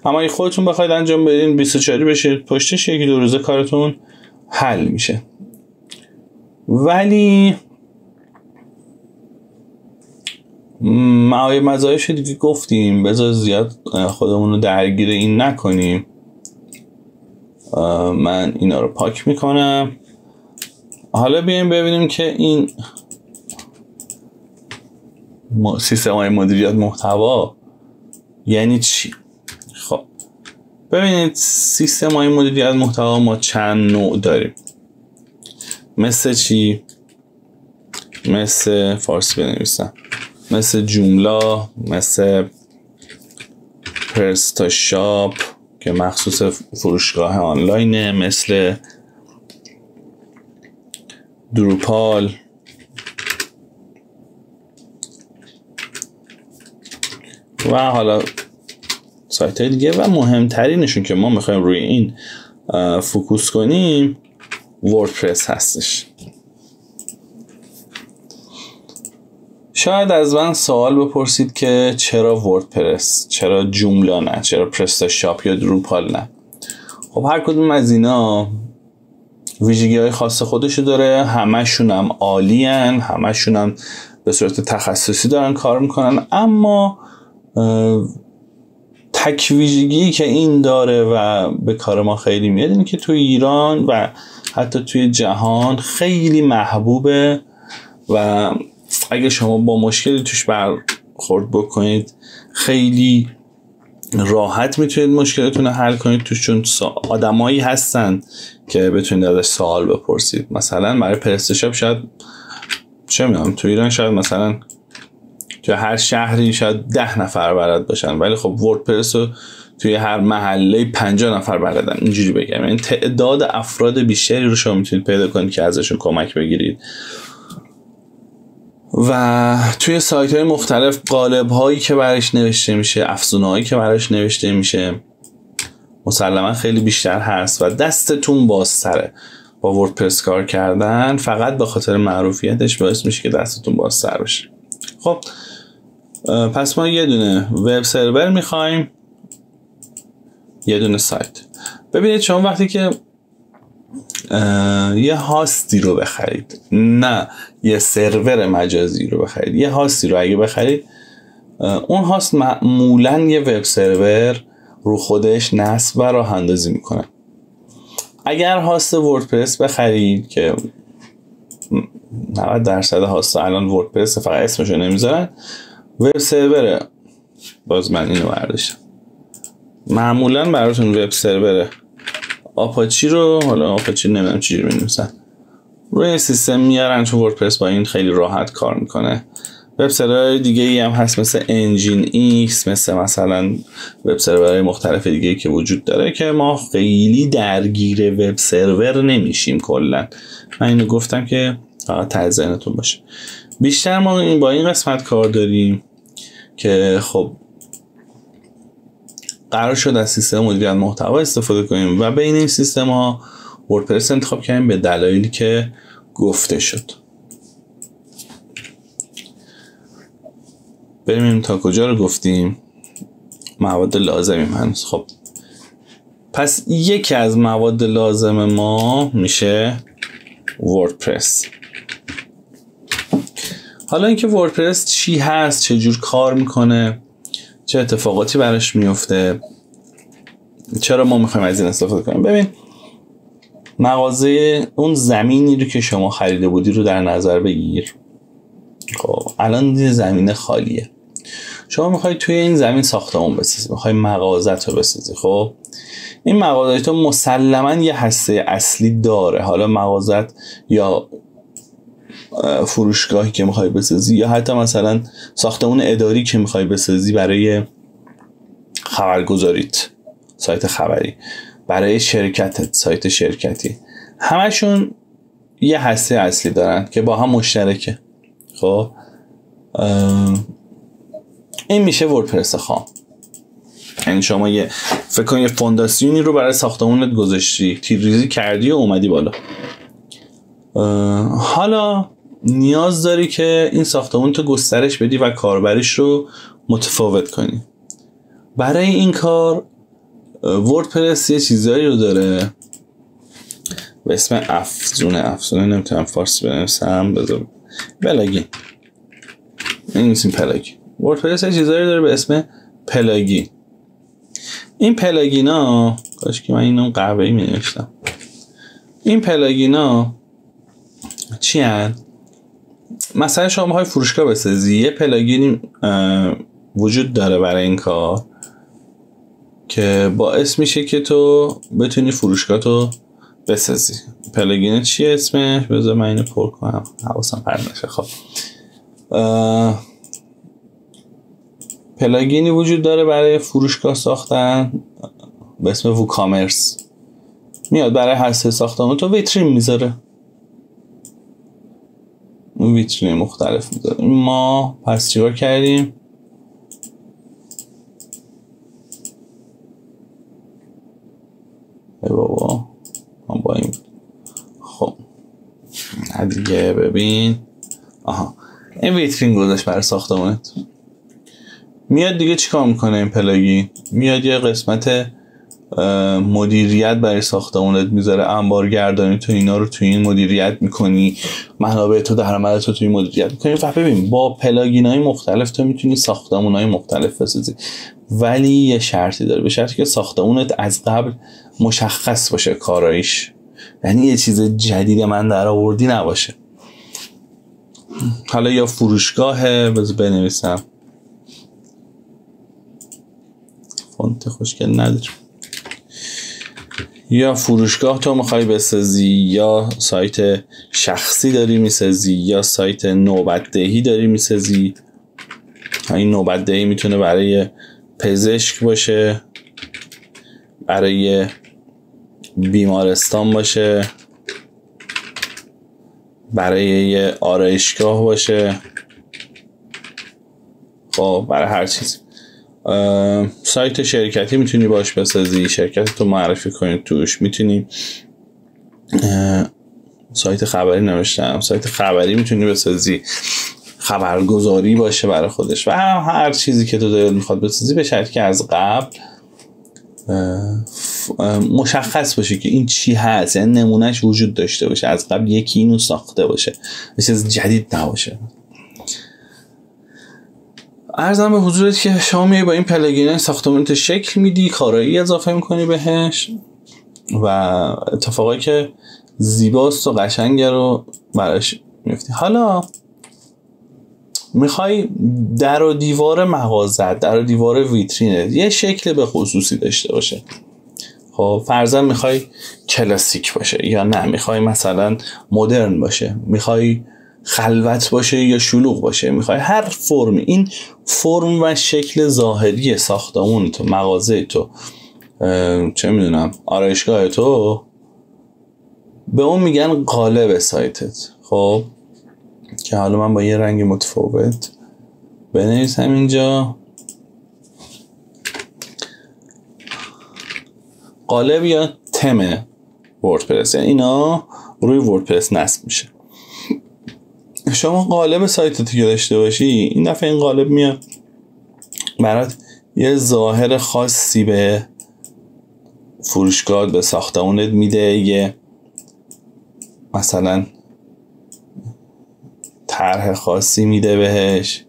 اما اگه خودتون بخواید انجام بدین 24 بشید پشتش، 1-2 روزه کارتون حل میشه. ولی معایب مزایاش دیگه گفتیم، بذار زیاد خودمون رو درگیر این نکنیم. من اینا رو پاک میکنم. حالا بیایم ببینیم که این سیستم های مدیریت محتوا یعنی چی؟ خب ببینید سیستم های مدیریت محتوا ما چند نوع داریم. مثل چی؟ مثل فارسی بنویسم، مثل جوملا، مثل پرستاشاپ که مخصوص فروشگاه آنلاینه، مثل دروپال و حالا سایت های دیگه و مهمترینشون که ما میخوایم روی این فوکوس کنیم وردپرس هستش. شاید از من سوال بپرسید که چرا وردپرس، چرا جوملا نه، چرا پرستاشاپ یا دروپال نه؟ خب هر کدوم از اینا ویژگی های خاص خودشو داره، همشون هم عالی هن، همشون هم به صورت تخصصی دارن کار میکنن، اما تک ویژگی که این داره و به کار ما خیلی میاد اینه که توی ایران و حتی توی جهان خیلی محبوبه و اگه شما با مشکلی توش برخورد بکنید خیلی راحت میتونید مشکلتون رو حل کنید توش، چون آدمایی هستن که بتونید ازش سوال بپرسید. مثلا برای پرستاشاپ شاید چه میدونم تو ایران شاید مثلا توی هر شهری شاید 10 نفر بلد باشن، ولی خب وردپرس رو توی هر محله 50 نفر بلدن، اینجوری بگم. یعنی تعداد افراد بیشتری رو شما میتونید پیدا کنید که ازشون کمک بگیرید و توی سایت های مختلف قالب هایی که برایش نوشته میشه، افزونه هایی که برایش نوشته میشه مسلما خیلی بیشتر هست و دستتون بازتره. با وردپرس کار کردن فقط به خاطر معروفیتش باعث میشه که دستتون بازتر بشه. خب پس ما یه دونه وب سرور میخوایم، یه دونه سایت. ببینید شما وقتی که یه هاستی رو بخرید، نه یه سرور مجازی رو بخرید، یه هاستی رو اگه بخرید، اون هاست معمولا یه وب سرور رو خودش نصب و راه اندازی میکنه. اگر هاست وردپرس بخرید که 90% هاست الان وردپرس فقط اسمشو نمیذارن، وب سرور، باز من اینو برداشتم، معمولا براتون وب سرور آپاچی رو، حالا آپاچی نمیدونم چی رو می‌نویسن، روی سیستم میارن، چون وردپرس با این خیلی راحت کار میکنه. وب سرورهای دیگه ای هم هست مثل انجین ایکس، مثلا وب سرورهای مختلف دیگه ای که وجود داره که ما خیلی درگیر وب سرور نمیشیم. کلا من اینو گفتم که فقط ته ذهنتون باشه. بیشتر ما با این قسمت کار داریم که خب قرار شد از سیستم مدیریت محتوا استفاده کنیم و بین این سیستم ها وردپرس انتخاب کردیم به دلایلی که گفته شد. بریم تا کجا رو گفتیم؟ مواد لازمیم هنوز. خب پس یکی از مواد لازم ما میشه وردپرس. حالا اینکه وردپرس چی هست، چه جور کار میکنه، چه اتفاقاتی براش میفته، چرا ما میخوایم از این استفاده کنیم. ببین، مغازه اون زمینی رو که شما خریده بودی رو در نظر بگیر. خب الان دیگه زمین خالیه، شما میخوای توی این زمین ساختمون بسازی، میخوای مغازت رو بسازی. خب این مغازه تو مسلما یه هسته اصلی داره، حالا مغازت یا فروشگاهی که میخوای بسازی یا حتی مثلا ساختمون اداری که میخوای بسازی برای خبرگزاریت، سایت خبری، برای شرکتت، سایت شرکتی، همشون یه هسته اصلی دارن که با هم مشترکه. خب این میشه وردپرس خام. یعنی شما فکر کن یه فونداسیونی رو برای ساختمونت گذاشتی، تیرریزی کردی و اومدی بالا. حالا نیاز داری که این ساختمون تو گسترش بدی و کاربریش رو متفاوت کنی. برای این کار وردپرس یه چیزایی رو داره به اسم افزونه نمیتونم فارسی بنویسم، بذار پلاگین. نمی‌نویسیم پلاگین. وردپرس یه چیزایی داره به اسم پلاگین. این پلاگینا، کاش که من اینو قهوه‌ای می‌نوشتم. این پلاگینا چی هست؟ مثلا شما می‌خوای فروشگاه بسازی، یه پلاگین وجود داره برای این کار که باعث میشه که تو بتونی فروشگاه تو بسازی. پلاگین چیه اسمش؟ بذار من اینو پر کنم حواسم پرت نشه. خب پلاگینی وجود داره برای فروشگاه ساختن به اسم ووکامرس. میاد برای هر سه ساختمون تو ویترین میذاره، ویترین مختلف میذاره. ما پس چیکار کردیم؟ ای بابا من با این خب دیگه ببین این ویترین گذاشت برای ساختمونت. میاد دیگه چیکار میکنه این پلاگین؟ میاد یه قسمت مدیریت برای ساختمونت میذاره، انبارگردانی تو اینا رو تو این مدیریت میکنی، منابع تو درآمد تو این مدیریت میکنی. و ببین با پلاگین‌های مختلف تو میتونی ساختمون‌های مختلف بسازی، ولی یه شرطی داره، به شرطی که ساختمونت از قبل مشخص باشه کارایش، یعنی یه چیز جدید من در آوردی نباشه. حالا یا فروشگاهه، بذار بنویسم فونت خوشگل نداره، یا فروشگاه تو میخوای بسازی، یا سایت شخصی داری میسازی، یا سایت نوبتدهی داری میسازی. این نوبتدهی میتونه برای پزشک باشه، برای بیمارستان باشه، برای یه آرایشگاه باشه، خب برای هر چیز. سایت شرکتی میتونی باش بسازی، شرکت تو معرفی کنی توش. میتونی سایت خبری نوشتم، سایت خبری میتونی بسازی، خبرگزاری باشه برای خودش و هر چیزی که تو دلت میخواد بسازی، به شرطی که از قبل مشخص باشه که این چی هست، یعنی نمونهش وجود داشته باشه، از قبل یکی اینو ساخته باشه، یه چیز جدید نباشه. عرضم به حضورت که شما میای با این پلاگین ساختمانت شکل میدی، کارایی اضافه میکنی بهش و اتفاقایی که زیباست و قشنگه رو براش میفتی. حالا میخوای در و دیوار مغازت، در و دیوار ویترینت یه شکل به خصوصی داشته باشه. خب فرضاً میخوای کلاسیک باشه، یا نه میخوای مثلا مدرن باشه، میخوای خلوت باشه یا شلوغ باشه، میخوای هر فرمی. این فرم و شکل ظاهری ساختمون تو، مغازه تو، چه میدونم آرایشگاه تو، به اون میگن قالب سایتت. خب که حالا من با یه رنگ متفاوت بنویسم اینجا قالب یا تم وردپرس، یعنی اینا روی وردپرس نصب میشه. شما قالب سایتت که داشته باشی، این دفعه این قالب میاد برات یه ظاهر خاصی به فروشگاه، به ساختمونت میده، یه مثلا طرح خاصی میده بهش،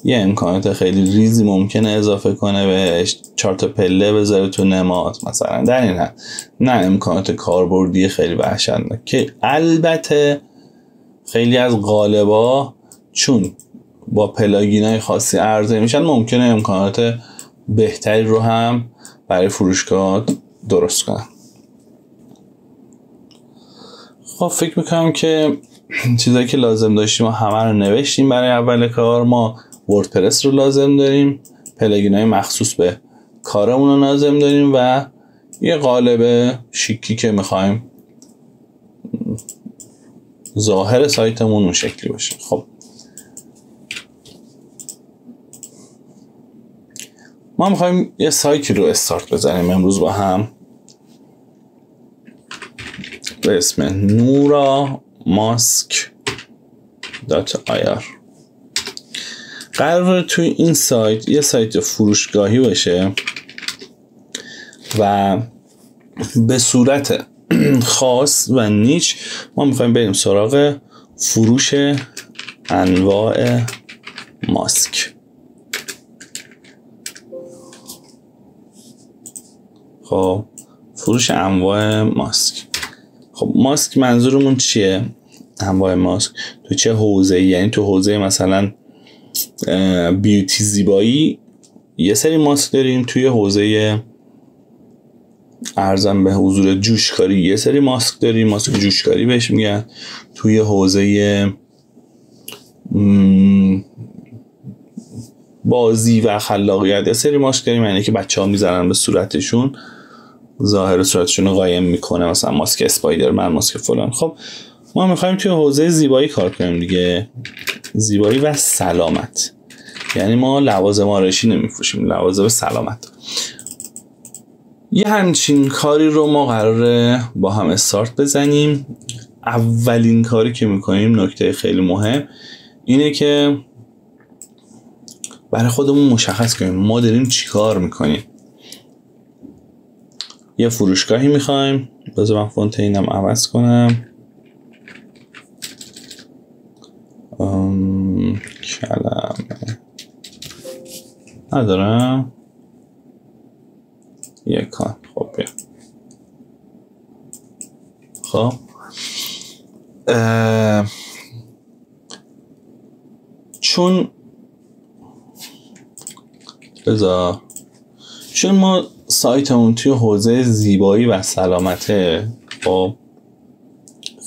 یه امکانات خیلی ریزی ممکنه اضافه کنه بهش، 4 تا پله بذاره تو نماد مثلا، در این نه امکانات کاربردی خیلی وحشتناک که البته خیلی از قالبا چون با پلاگینای خاصی عرضه میشن ممکنه امکانات بهتری رو هم برای فروشگاه درست کنن. خب فکر میکنم که چیزایی که لازم داشتیم همه رو نوشتیم. برای اول کار ما وردپرس رو لازم داریم، پلاگینای مخصوص به کارمون رو لازم داریم و یه قالب شیکی که میخوایم ظاهر سایتمون اون شکلی باشه. خب ما میخوایم یه سایتی رو استارت بزنیم امروز با هم به اسم NuraMask.ir. قراره توی این سایت یه سایت فروشگاهی باشه و به صورت خاص و نیچ ما میخوایم بریم سراغ فروش انواع ماسک. خب فروش انواع ماسک. خب ماسک منظورمون چیه؟ انواع ماسک تو چه حوزه‌ای؟ یعنی تو حوزه مثلا بیوتی، زیبایی یه سری ماسک داریم توی حوزه ارزم به حضور جوشکاری، یه سری ماسک داریم، ماسک جوشکاری بهش میگن. توی حوزه بازی و خلاقیت یه سری ماسک داریم، یعنی که بچه‌ها میزنن به صورتشون، ظاهر صورتشون رو قایم میکنه، مثلا ماسک اسپایدرمن، ماسک فلان. خب ما میخوایم توی حوزه زیبایی کار کنیم دیگه، زیبایی و سلامت. یعنی ما لوازم آرایشی نمیفروشیم، لوازم سلامت. یه همچین کاری رو ما قراره با هم استارت بزنیم. اولین کاری که میکنیم، نکته خیلی مهم اینه که برای خودمون مشخص کنیم ما داریم چی کار میکنیم. یه فروشگاهی میخوایم، بذار من فونت اینم عوض کنم، کلمه ندارم یکان. خب بیا. خب چون ما سایتمون توی حوزه زیبایی و سلامته، خب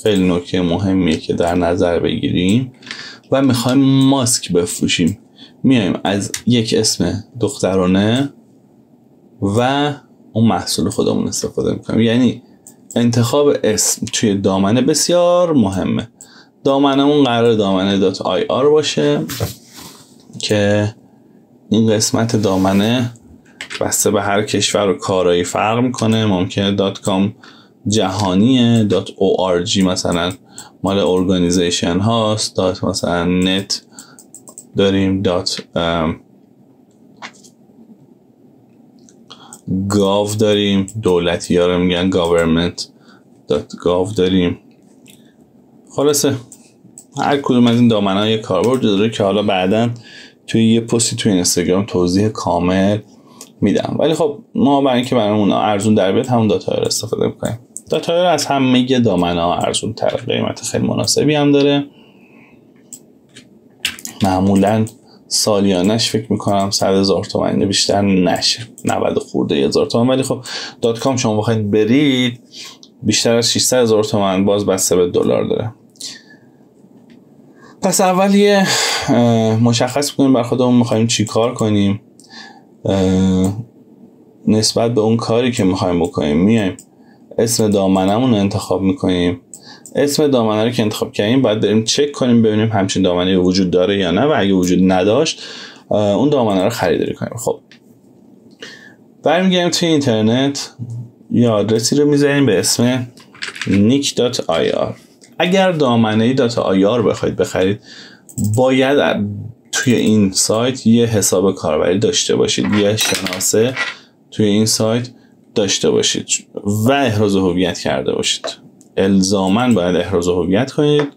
خیلی نکته مهمیه که در نظر بگیریم و میخوایم ماسک بفروشیم. میایم از یک اسم دخترانه و اون محصول خودمون استفاده میکنیم. یعنی انتخاب اسم توی دامنه بسیار مهمه. دامنمون قرار دامنه .ir باشه که این قسمت دامنه بسته به هر کشور و کارایی فرق میکنه. ممکنه .com جهانیه، .org مثلا مال ارگانیزیشن هاست، مثلا نت داریم، گاو داریم، دولتی ها رو میگن government.gov داریم. خلاصه هر کدوم از این دامنه های کاربرد داره که حالا بعداً توی یه پستی توی اینستاگرام توضیح کامل میدم. ولی خب ما برای اینکه برامون ارزون در بیاد همون داتایر استفاده میکنیم. داتایر از همه دامنه ها ارزون تر، قیمت خیلی مناسبی هم داره. معمولاً سالیانش فکر میکنم 100,000 تومان، بیشتر نشه، 90 خورده 1000 تومان. ولی خب .com شما بخواید برید بیشتر از 600,000 تومان باز بسته به دلار داره. پس اول یه مشخص کنیم بر خودمون میخوایم چی کار کنیم. نسبت به اون کاری که میخوایم بکنیم میایم اسم دامنمون رو انتخاب میکنیم. اسم دامنه رو که انتخاب کردیم باید بریم چک کنیم ببینیم همچین دامنه وجود داره یا نه، و اگه وجود نداشت اون دامنه رو خریداری کنیم. خب برمیگردیم توی اینترنت، یه آدرسی رو میذاریم به اسم nick.ir. اگر دامنه .ir بخواید بخرید باید توی این سایت یه حساب کاربری داشته باشید، یه شناسه توی این سایت داشته باشید و احراز هویت کرده باشید. الزاماً باید احراز هویت کنید،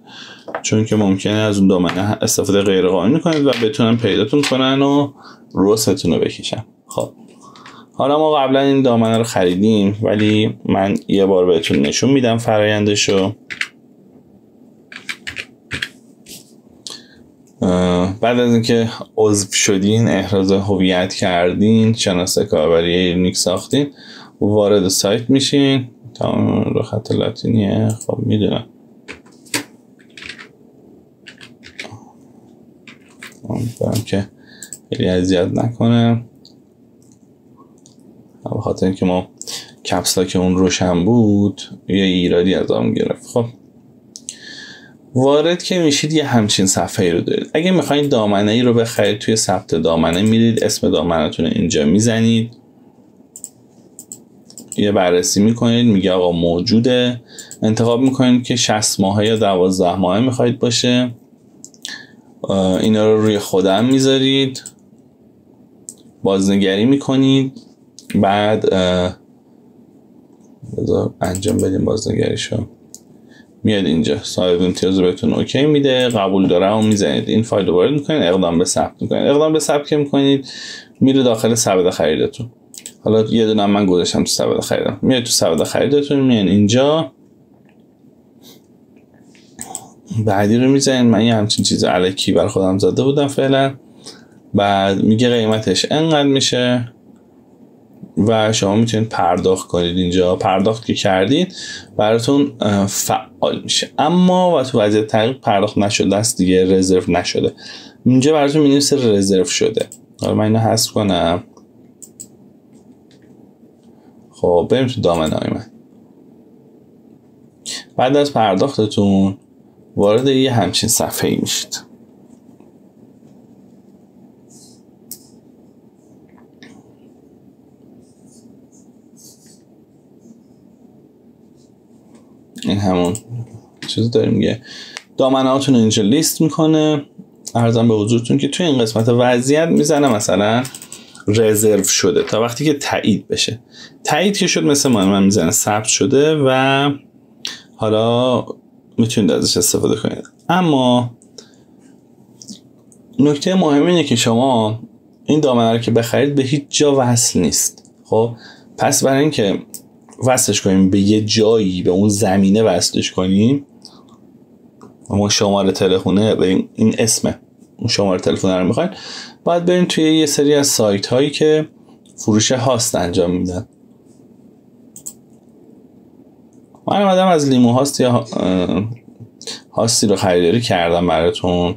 چون که ممکنه از اون دامنه استفاده غیر قانونی کنید و بتونن پیداتون کنن و روستون رو بکشن. خب حالا ما قبلا این دامنه رو خریدیم، ولی من یه بار بهتون نشون میدم فرآیندشو. بعد از اینکه عضو شدین، احراز هویت کردین، شناسه کاربری یونیک ساختین، وارد سایت میشین. تمام رو خط لاتینیه، خب میدونم. امیدوارم که خیلی اذیت نکنه، به خاطر اینکه ما کپسلا که اون روشن بود یه ایرادی از آن گرفت. خب وارد که میشید یه همچین صفحه رو دارید. اگه میخواین دامنه ای رو بخرید توی ثبت دامنه میرید اسم دامنه‌تون اینجا میزنید، یه بررسی میکنید، میگه آقا موجوده، انتخاب میکنید که 60 ماهه یا 12 ماهه میخواید باشه. اینا رو روی خودم میذارید، بازنگری میکنید، بعد بذار انجام بدیم بازنگریشو. میاد اینجا صاحب امتیاز رو بهتون اوکی میده، قبول دارم و میزنید. این فایل رو وارد میکنید، اقدام به ثبت میکنید. اقدام به ثبت که میکنید میره داخل سبد خریدتون. حالا یه دونه من گذاشتم تو سبد خریدم، میاد تو سبد خریدتون، میان اینجا بعدی رو میزنید. من یه همچین چیز الکی بر خودم زده بودم فعلا. بعد میگه قیمتش انقدر میشه و شما میتونید پرداخت کنید. اینجا پرداخت که کردید براتون فعال میشه. اما و تو وضعیت تحقیق پرداخت نشده است دیگه، رزرو نشده. اینجا براتون مینویسه رزرو شده. حالا من اینو حذف کنم. خب بریم تو دامنه های من. بعد از پرداختتون وارد یه همچین صفحه‌ای میشید. این همون چیزی داریم میگه دامنه هاتون اینجا لیست میکنه. عرضم به حضورتون که توی این قسمت وضعیت میزنه مثلا رزرو شده تا وقتی که تایید بشه. تایید که شد مثل من میزنه ثبت شده و حالا میتونید ازش استفاده کنید. اما نکته مهم اینه که شما این دامنه رو که بخرید به هیچ جا وصل نیست. خب پس برای اینکه وصلش کنیم به یه جایی، به اون زمینه وصلش کنیم، ما شماره تلفونه به این اسمه اون شماره تلفن رو میخواین، باید بریم توی یه سری از سایت هایی که فروش هاست انجام میدن. من اومدم از لیمو هاست یا هاستی رو خریداری کردم براتون.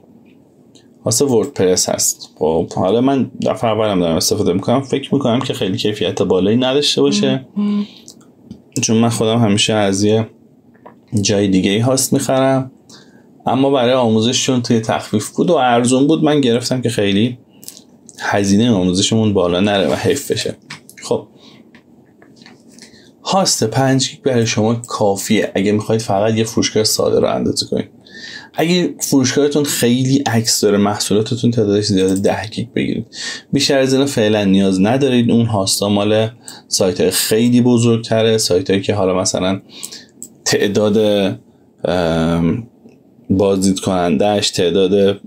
هاست وردپرس هست. خب حالا من دفعه اولم دارم استفاده میکنم. فکر میکنم که خیلی کیفیت بالایی نداشته باشه چون من خودم همیشه از یه جای دیگه ای هاست میخرم، اما برای آموزششون توی تخفیف بود و ارزون بود من گرفتم که خیلی هزینه آموزشمون بالا نره و حیف بشه. خب هاست 5 گیگ برای شما کافیه اگه میخواید فقط یه فروشگاه ساده رو اندازه کنید. اگه فروشگاهتون خیلی عکس داره، محصولاتتون تعدادش زیاده، 10 گیگ بگیرید. بیشتر از این فعلا نیاز ندارید. اون هاستا مال سایت‌های خیلی بزرگتره، سایت‌هایی که حالا مثلا تعداد بازدید کنندهش، تعداد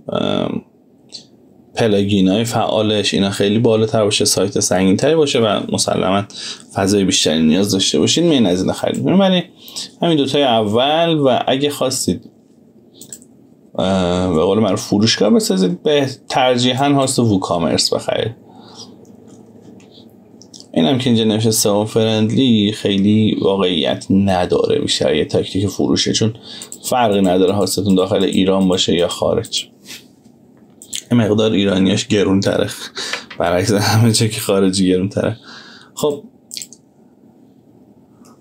پلاگینای فعالش اینا خیلی بالاتر باشه، سایت سنگین‌تری باشه و مسلماً فضای بیشتری نیاز داشته باشید، میان از این خرید کنید. ولی همین دوتای اول و اگه خواستید به قول من فروشگاه بسازید، به ترجیحاً هاست ووکامرس بخرید. اینم که اینجا نوشته سئو فرندلی خیلی واقعیت نداره، بیشتر یه تاکتیک فروشه، چون فرقی نداره هاستتون داخل ایران باشه یا خارج. مقدار ایرانیاش گرون تره برعکس همه چه که خارجی گرون تره. خب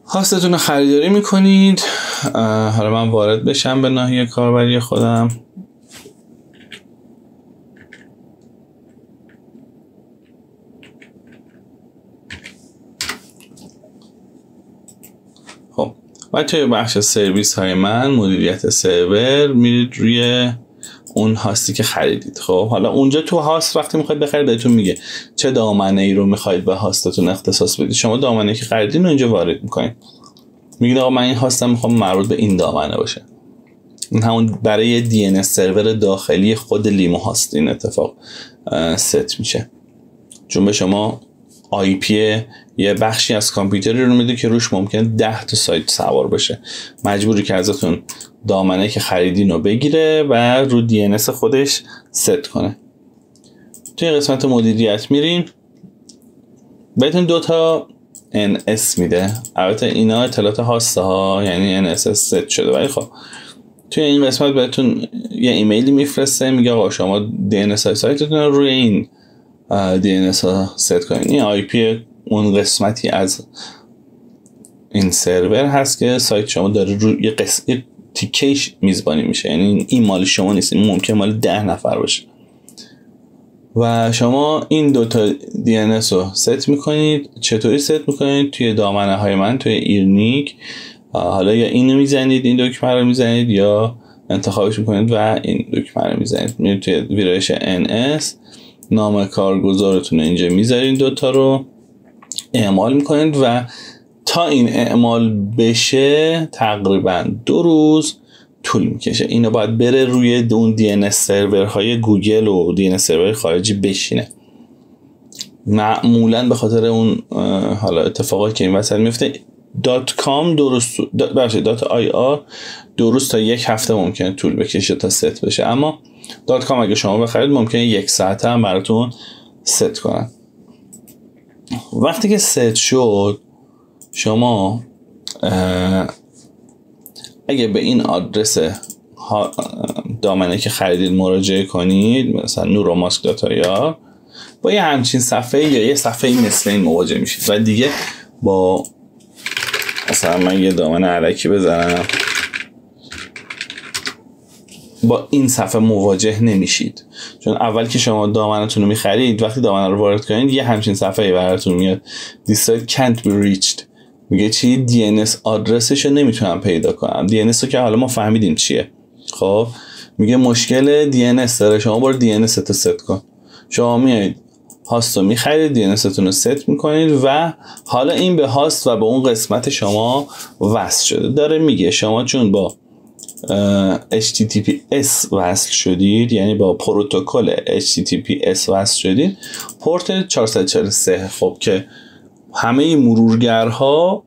هاستتون رو خریداری میکنید. حالا من وارد بشم به ناحیه کاربری خودم. خب و توی بخش سرویس های من، مدیریت سرور، میرید روی اون هاستی که خریدید. خب حالا اونجا تو هاست وقتی میخواید بخرید بهتون میگه چه دامنه ای رو میخواید به هاستتون اختصاص بدید. شما دامنه که خریدین رو اینجا وارد میکنید، میگید آقا من این هاستم میخوام مربوط به این دامنه باشه. این همون برای DNS سرور داخلی خود لیمو هاست این اتفاق ست میشه، چون به شما IP یه بخشی از کامپیوتری رو میده که روش ممکنه 10 تا سایت سوار بشه. مجبوری که ازتون دامنه که خریدین رو بگیره و رو DNS خودش ست کنه. توی قسمت مدیریت میرین، بهتون 2 تا NS میده. البته اینا اطلاعات هاسته ها، یعنی NS ست شده، ولی خب توی این قسمت بهتون یه ایمیلی میفرسته، میگه آقا شما DNS سایتتون رو روی این DNS ها ست کنین. این IP اون قسمتی از این سرور هست که سایت شما داره رو یه تیکیش میزبانی میشه، یعنی این مال شما نیست، این ممکن مال 10 نفر باشه و شما این 2 تا DNS رو ست میکنید. چطوری ست میکنید؟ توی دامنه های من توی ایرنیک، حالا یا اینو میزنید، این دکمه رو میزنید، یا انتخابش میکنید و این دکمه رو میزنید، میرید توی ویرایش NS، نام کارگزارتون اینجا میذارید، 2 تا رو اعمال میکنید و تا این اعمال بشه تقریبا 2 روز طول میکشه. اینو باید بره روی اون DNS سرورهای گوگل و DNS سرورهای خارجی بشینه. معمولا به خاطر اون حالا اتفاقاتی که این وسط میفته .com درست .ir درست تا 1 هفته ممکنه طول بکشه تا ست بشه، اما .com اگه شما بخرید ممکنه 1 ساعته هم براتون ست کنن. وقتی که ست شد شما اگه به این آدرس دامنه که خریدید مراجعه کنید، مثلا neuromask.ir، با یه همچین صفحه یا یه صفحه مثل این مواجه میشید و دیگه با مثلا من یه دامن علکی بزنم با این صفحه مواجه نمیشید، چون اول که شما دامنتون رو میخرید وقتی دامن رو وارد کنید یه همچین صفحه براتون میاد This site can't be reached، میگه چی؟ DNS آدرسش رو نمیتونم پیدا کنم. DNS رو که حالا ما فهمیدیم چیه. خب میگه مشکل DNS داره، شما برو DNS تو ست کن. شما میایید هاست رو میخرید، DNS تون رو ست میکنید و حالا این به هاست و به اون قسمت شما وصل شده. داره میگه شما چون با HTTPS وصل شدید، یعنی با پروتکل HTTPS وصل شدید، پورت 443. خب که همه مرورگرها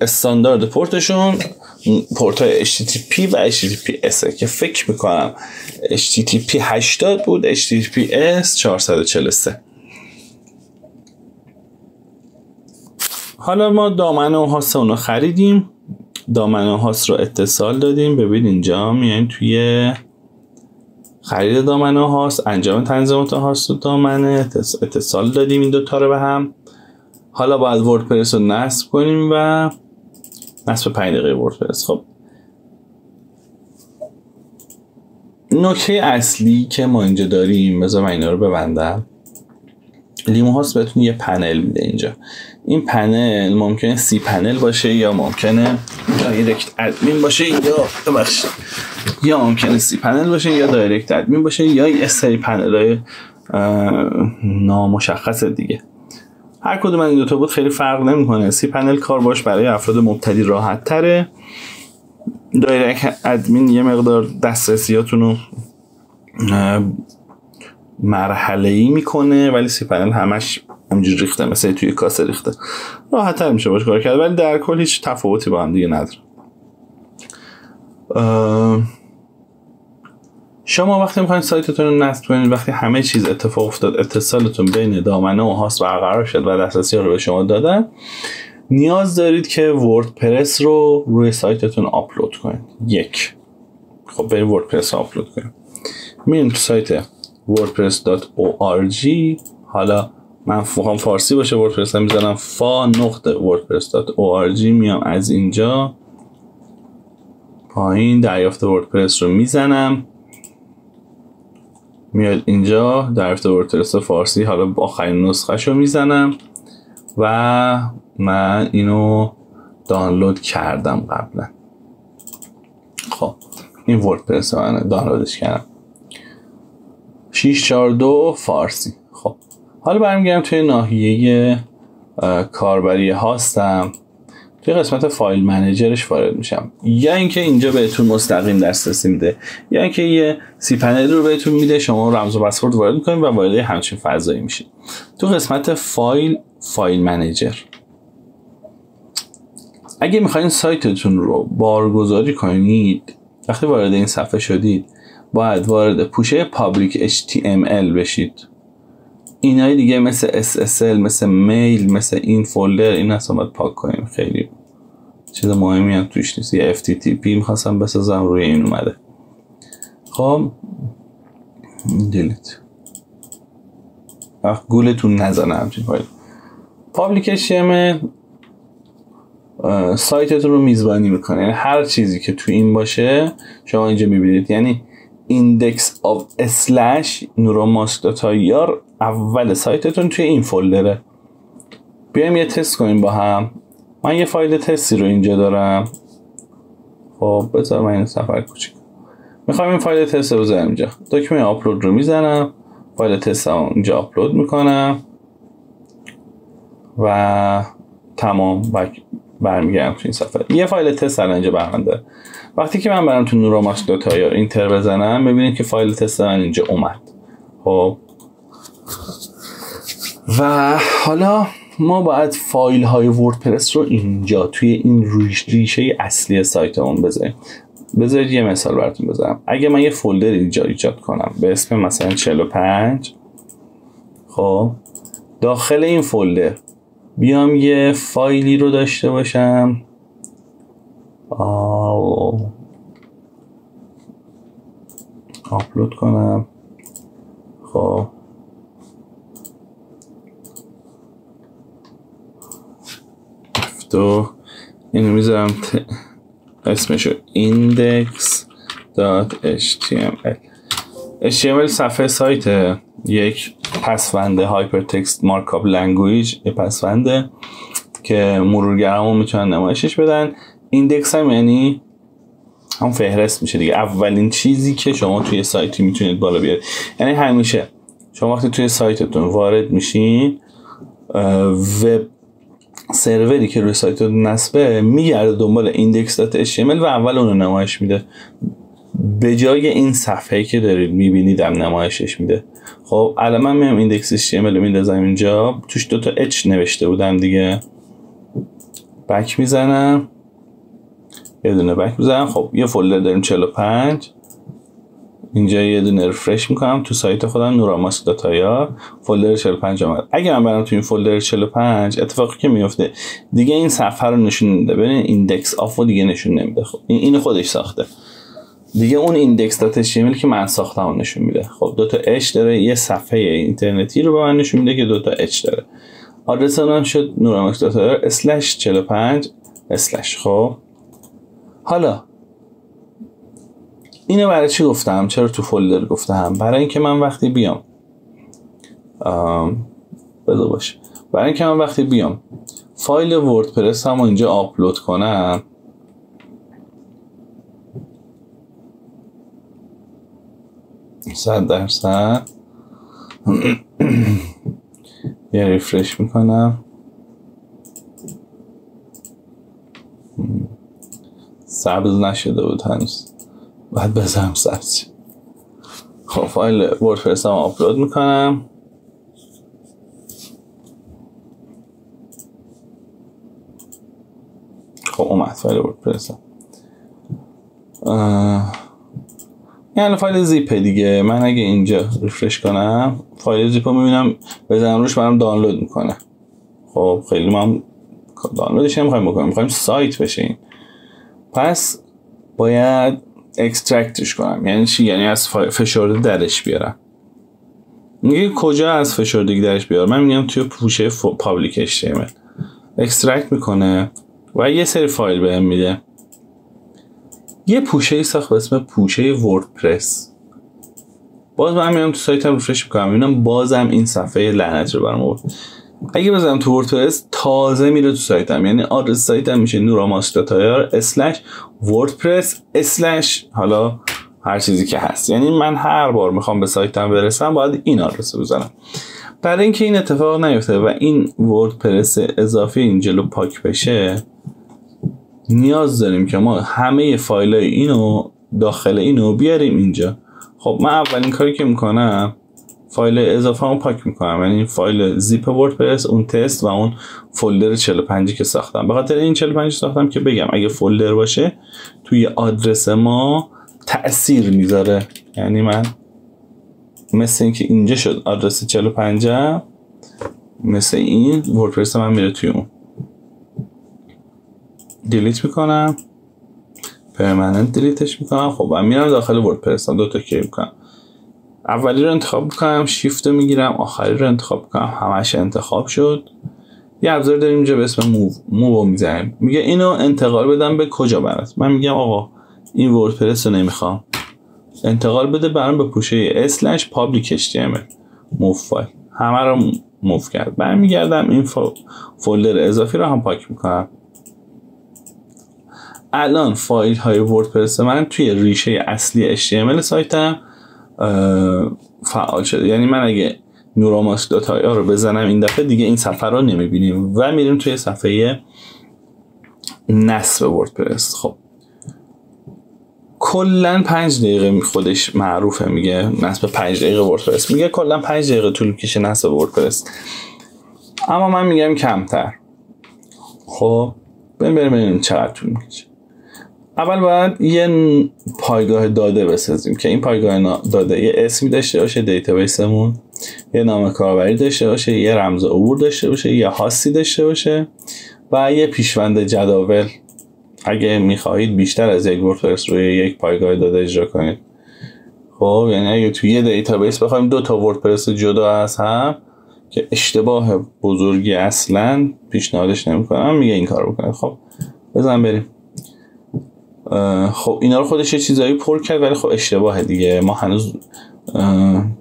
استاندارد پورتشون پورت های HTTP و HTTPS که فکر میکنم HTTP 80 بود، HTTPS 443. حالا ما دامنه و هاست اونو خریدیم، دامنه و هاست رو اتصال دادیم. ببین اینجا میاییم توی خرید دامنه و هاست، انجام تنظیمات هاست و دامنه، اتصال دادیم این دوتا رو به هم. حالا باید وردپرس رو نصب کنیم و نصب 5 دقیقه وردپرس. خب نکته اصلی که ما اینجا داریم، بذار من اینا رو ببندم. لیمو هاست بهتون یه پنل میده اینجا. این پنل ممکنه سی پنل باشه یا ممکنه دایرکت ادمین باشه یا ممکنه سی پنل باشه یا دایرکت ادمین باشه یا یه سری پنل های نامشخص دیگه. هر کدوم این دوتا بود خیلی فرق نمیکنه. سی پنل کار باش برای افراد مبتدی راحت تره، دایرکت ادمین یه مقدار دسترسیاتون رو مرحله‌ای میکنه، ولی سی پنل همش همینجوری ریخته، مثلا توی کاسه ریخته، راحت تر میشه باش کار کرد، ولی در کل هیچ تفاوتی با هم دیگه نداره. شما وقتی میخواین سایتتون رو نصب کنید، وقتی همه چیز اتفاق افتاد، اتصالتون بین دامنه و هاست برقرار شد و دسترسی رو به شما دادن، نیاز دارید که وردپرس رو روی سایتتون آپلود کنید. خب بریم وردپرس رو آپلود کنیم. میریم تو سایت wordpress.org. حالا من میخوام فارسی باشه وردپرس، میذارم fa.wordpress.org. میام از اینجا پایین دریافت وردپرس رو میزنم، میاد اینجا دریافت وردپرس فارسی، حالا آخرین نسخه رو میزنم و من اینو دانلود کردم قبلا. خب این وردپرس رو من دانلودش کردم 642 فارسی. خب حالا برمیگردم توی ناحیه کاربری هاستم، توی قسمت فایل منیجرش وارد میشم. یا اینکه اینجا بهتون مستقیم دسترسی میده، یا اینکه یه سی پنل رو بهتون میده، شما رمز و پسورد وارد میکنید و وارد همچین فضایی میشید. تو قسمت فایل منیجر اگه میخواین سایتتون رو بارگذاری کنید، وقتی وارد این صفحه شدید باید وارد پوشه پابلیک HTML بشید. اینای دیگه مثل SSL، مثل میل، مثل این فولدر، این اصلا باید پاک کنیم، خیلی چیز مهمی هم توش نیست. یه FTTP میخواستم بسازم روی این اومده. خب دیلیت، گولتون نزنه همچین فایل. پابلیک HTML سایتتون رو میزبانی میکنه، یعنی هر چیزی که تو این باشه شما اینجا میبینید. یعنی index of slash neuromask.ir اول سایتتون توی این فولدره. بیایم یه تست کنیم با هم. من یه فایل تستی رو اینجا دارم. خب بذار من این سفر کوچیک میخوام این فایل تست رو بذارم اینجا. دکمه آپلود رو میزنم، فایل تست رو اینجا آپلود میکنم و تمام برمیگردم تو این صفحه. یه فایل تست الان اینجا برنده. وقتی که من برم تو neuromask.ir اینتر بزنم، ببینید که فایل تست من اینجا اومد. خب و حالا ما باید فایل های وردپرس رو اینجا توی این ریشه اصلی سایتمون بذاریم. بذارید یه مثال براتون بذارم. اگه من یه فولدر ایجاد کنم به اسم مثلا 45، خب داخل این فولدر بیام یه فایلی رو داشته باشم آپلود کنم، خب تو اینو میذارم اسمشو index.html. HTML صفحه سایت یک پسونده هایپرتکست مارکاپ لنگویج، یه پسونده که مرورگرامون میتونن نمایشش بدن. ایندکس هم یعنی هم فهرست میشه دیگه، اولین چیزی که شما توی سایتی میتونید بالا بیارید. یعنی همیشه شما وقتی توی سایتتون وارد میشین، وب سروری که روی سایتتون نصبه میگرده دنبال index.html و اول اونو نمایش میده، به جای این صفحه‌ای که دارید میبینید هم نمایشش میده. خب الان من میام index.html رو میندازم اینجا، توش 2 h نوشته بودم دیگه، بک میزنم، یه دونه بک میزنم. خب یه فولدر داریم 45، اینجا یه دونه رفرش میکنم تو سایت خودم نوراماسک داتایا، فولدر 45 اومد. اگه من برم تو این فولدر 45، اتفاقی که میفته دیگه این صفحه رو نشون نمیده، ببین ایندکس آفو دیگه نشون نمیده. خب این خودش ساخته دیگه، اون index.html که من ساختم اون نشون میده. خب 2 h داره، یه صفحه اینترنتی رو به من نشون میده که 2 h داره. آدرس اونم شد نوراماسک داتایا /45/. خب حالا اینو برای چی گفتم؟ چرا تو فولدر گفتم؟ برای اینکه من وقتی بیام برای اینکه من وقتی بیام فایل وردپرس هم اینجا آپلود کنم، %، یه ریفرش میکنم، سبز نشده بود هنوز، باید بذارم سبز. خب فایل وردپرس هم آپلود میکنم، خب اومد فایل وردپرس. یعنی فایل زیپ دیگه. من اگه اینجا ریفرش کنم فایل زیپ رو میبینم، بزنم روش برام دانلود میکنه. خب خیلی ما دانلودش نمیخوایم بکنیم، میخوایم سایت بشه این. پس باید اکسترکتش کنم. یعنی چی؟ یعنی از فشرده درش بیارم. میگه کجا از فشردگی درش بیارم؟ من میگم توی پوشه پابلیک HTML اکسترکت میکنه و یه سری فایل بهم میده. یه پوشه ساخت به اسم پوشه وردپرس. باز من میام تو سایتم ریفرش میکنم، میبینم بازم این صفحه لعنت رو برام آورد. اگه بزنم تو وردپرس تازه میره تو سایتم، یعنی آدرس سایتم میشه نوراماسک داتایا /وردپرس/ حالا هر چیزی که هست. یعنی من هر بار میخوام به سایتم برسم باید این آدرس رو بزنم. برای اینکه این اتفاق نیفته و این وردپرس اضافی این جلو پاک بشه، نیاز داریم که ما همه فایلای اینو داخل اینو بیاریم اینجا. خب من اولین کاری که میکنم فایل اضافه رو پاک میکنم، یعنی فایل زیپ وردپرس، اون تست و اون فولدر 45 که ساختم. به خاطر این 45 ساختم که بگم اگه فولدر باشه توی آدرس ما تأثیر میذاره. یعنی من مثل این که اینجا شد آدرس 45، مثل این وردپرس من میره توی اون، دیلیت میکنم، پرمننت دیلیتش میکنم. خب من میرم داخل وردپرس، 2 تا کی میکنم، اولی رو انتخاب میکنم، شیفت رو میگیرم، آخری رو انتخاب میکنم، همش انتخاب شد. یه ابزار داریم اینجا به اسم موو میزنیم، میگه اینو انتقال بدم به کجا برات. من میگم آقا این وردپرس رو نمیخوام، انتقال بده برام به پوشه /public/html موو فایل. همه رو موو کرد. برمیگردم این فولدر اضافی رو هم پاک میکنم. الان فایل های وردپرس من توی ریشه اصلی HTML سایتم فعال شده. یعنی من اگه نوراماسک داتایا رو بزنم این دفعه دیگه این صفحه رو نمیبینیم و میریم توی صفحه نصب وردپرس. خب کلا 5 دقیقه خودش معروفه، میگه نصب 5 دقیقه وردپرس، میگه کلا 5 دقیقه طول میکشه نصب وردپرس. اما من میگم کمتر. خب بریم چقدر طول میکشه. اول باید یه پایگاه داده بسازیم که این پایگاه داده یه اسمی داشته باشه، دیتابیسمون یه نام کاربری داشته باشه، یه رمز عبور داشته باشه، یه هاستی داشته باشه و یه پیشوند جداول. اگه میخواهید بیشتر از یک وردپرس روی یک پایگاه داده اجرا کنید. خب یعنی اگه توی یه دیتابیس بخوایم 2 تا وردپرس جدا از هم که اشتباه بزرگی اصلا پیشنهادش نمیکنم، میگه این کار بکنید. خب بزن بریم. خب اینا رو خودش یه چیزایی پر کرد ولی خب اشتباهه دیگه، ما هنوز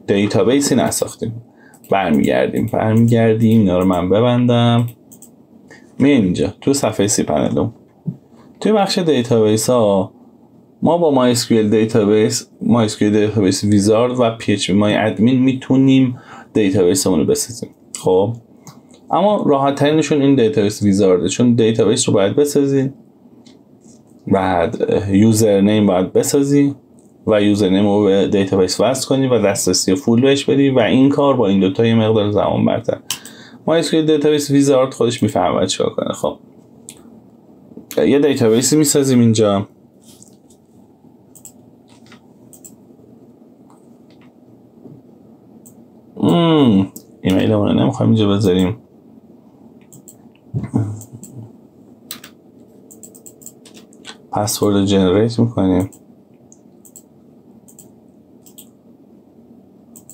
دیتابیسی نساختیم. برمیگردیم اینا رو من ببندم. میان اینجا تو صفحه سی پنلم توی بخش دیتابیس ها ما با MySQL دیتابیس ویزارد و PHP مای ادمین میتونیم دیتابیسمون رو بسازیم. خب اما راحت ترینشون این دیتابیس ویزارده، چون دیتابیس رو باید بسازی، بعد یوزرنیم باید بسازی و یوزرنیم رو به دیتابیس وصل کنی و دسترسی فول بهش بدی و این کار با این دوتا یه مقدار زمان برتر. MySQL دیتابیس ویزارد خودش میفهمه چیکار کنه. خب یه دیتابیسی میسازیم اینجا. ایمیلمون رو نمیخوایم اینجا بذاریم. پسورد جنریت میکنیم،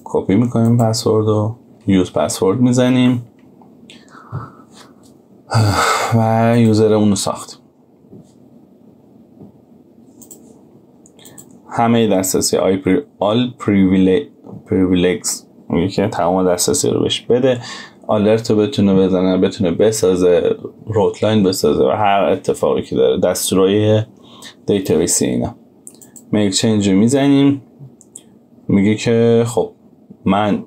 کپی میکنیم پسورد رو، یوز پسورد میزنیم و یوزرمون رو ساختیم. همه دسترسی all privileges میگه که تمام دسترسی رو بهش بده، آلرت رو بتونه بزنه، بتونه بسازه، روتلاین بسازه و هر اتفاقی که داره دستورای دیتابیسی اینا. میک چنج رو میزنیم، میگه که خب من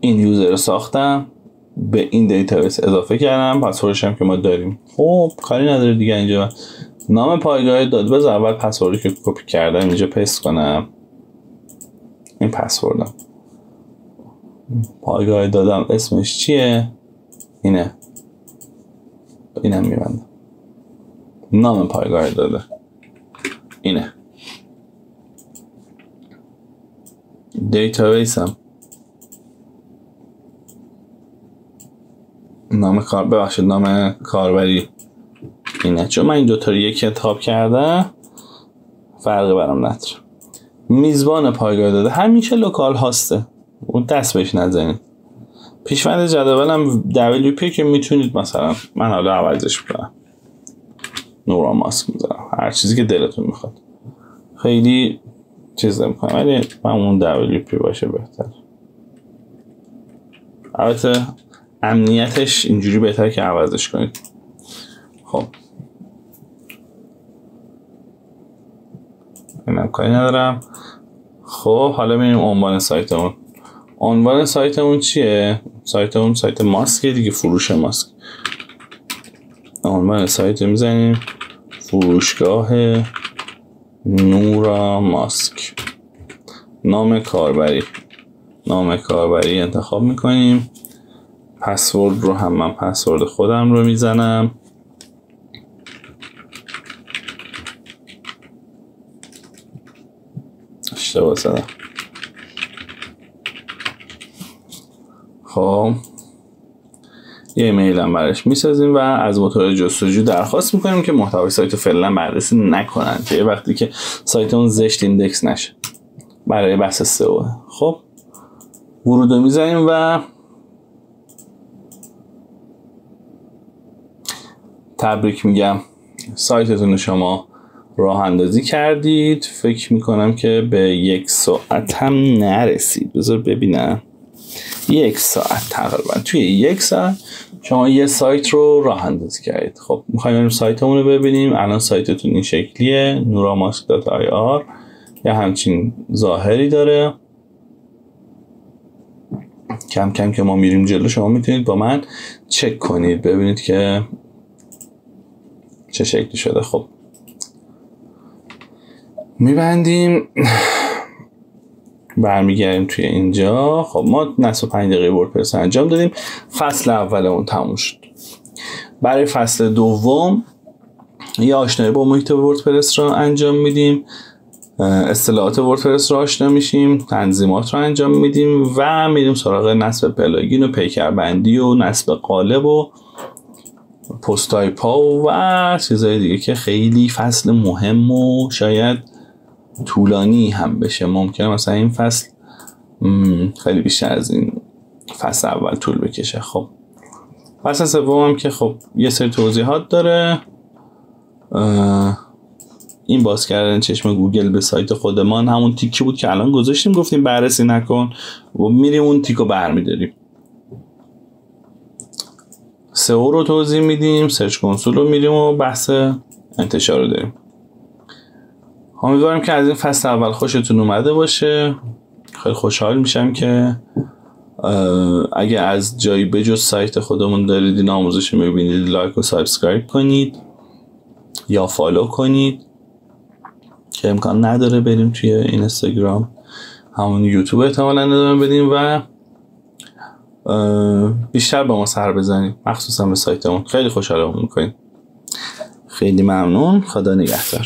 این یوزر رو ساختم، به این دیتابیس اضافه کردم، پسوردش هم که ما داریم. خب کاری نداره دیگه. اینجا نام پایگاه داده، بذار اول پسوردی که کپی کردم اینجا پست کنم. این پسوردم، پایگاه دادم اسمش چیه؟ اینم میبندم. نام پایگاه داده اینه. دیتابیس هم نام کاربری اینه، چون من این دوتا رو یک انتخاب کردم فرقی برام نداره. میزبان پایگاه داده همیشه لوکال هاسته، اون دست بهش نزنید. پیشوند جداولم WP که میتونید مثلا من حالا عوضش کنم، نورا ماسک میذارم، هر چیزی که دلتون میخواد. خیلی چیز نمیکنم ولی من اون WP باشه بهتر. البته امنیتش اینجوری بهتره که عوضش کنید. خب اینم کاری ندارم. خب حالا میریم عنوان سایتمون. عنوان سایتمون چیه؟ سایتمون سایت ماسکه دیگه، فروش ماسک. عنوان سایت میزنیم فروشگاه نورا ماسک. نام کاربری انتخاب میکنیم. پسورد رو هم من پسورد خودم رو میزنم. اشتباه زدم. خب یه ایمیل هم برش میسازیم و از موتور جستجو درخواست میکنیم که محتوای سایت فعلا بررسی نکنن که یه وقتی که سایت اون زشت ایندکس نشه برای بحث سئو. خب ورود رو میزنیم و تبریک میگم، سایتتون شما راه اندازی کردید. فکر میکنم که به 1 ساعت هم نرسید. بذار ببینم. 1 ساعت تقریبا. توی 1 ساعت شما یه سایت رو راه اندازی کردید. خب میخوایم بریم سایتمون رو ببینیم. الان سایتتون این شکلیه، nuramask.ir. یه همچین ظاهری داره. کم کم که ما میریم جلو شما میتونید با من چک کنید ببینید که چه شکلی شده. خب برمیگردیم توی اینجا. خب ما نصب 5 دقیقه وردپرس انجام دادیم. فصل اولمون تموم شد. برای فصل دوم یه آشنایی با محیط وردپرس رو انجام میدیم، اصطلاحات وردپرس رو آشنا میشیم، تنظیمات رو انجام میدیم و میریم سراغ نصب پلاگین و پیکربندی و نصب قالب و پست تایپ ها و چیزهای دیگه که خیلی فصل مهم و شاید طولانی هم بشه. ممکنه مثلا این فصل خیلی بیشتر از این فصل اول طول بکشه. خب فصل سوم هم که خب یه سری توضیحات داره. این باز کردن چشم گوگل به سایت خودمان همون تیکی بود که الان گذاشتیم، گفتیم بررسی نکن و میریم اون تیکو برمیداریم. سئو رو توضیح میدیم، سرچ کنسول رو میریم و بحث انتشار رو داریم. امیدوارم که از این فصل اول خوشتون اومده باشه. خیلی خوشحال میشم که اگه از جایی بجز سایت خودمون دارید این آموزش میبینید لایک و سابسکرایب کنید یا فالو کنید که امکان نداره بریم توی اینستاگرام، همون یوتیوب احتمالاً ادامه بدیم و بیشتر با ما سر بزنید، مخصوصا به سایتمون. خیلی خوشحالمون میکنید. خیلی ممنون. خدا نگهدار.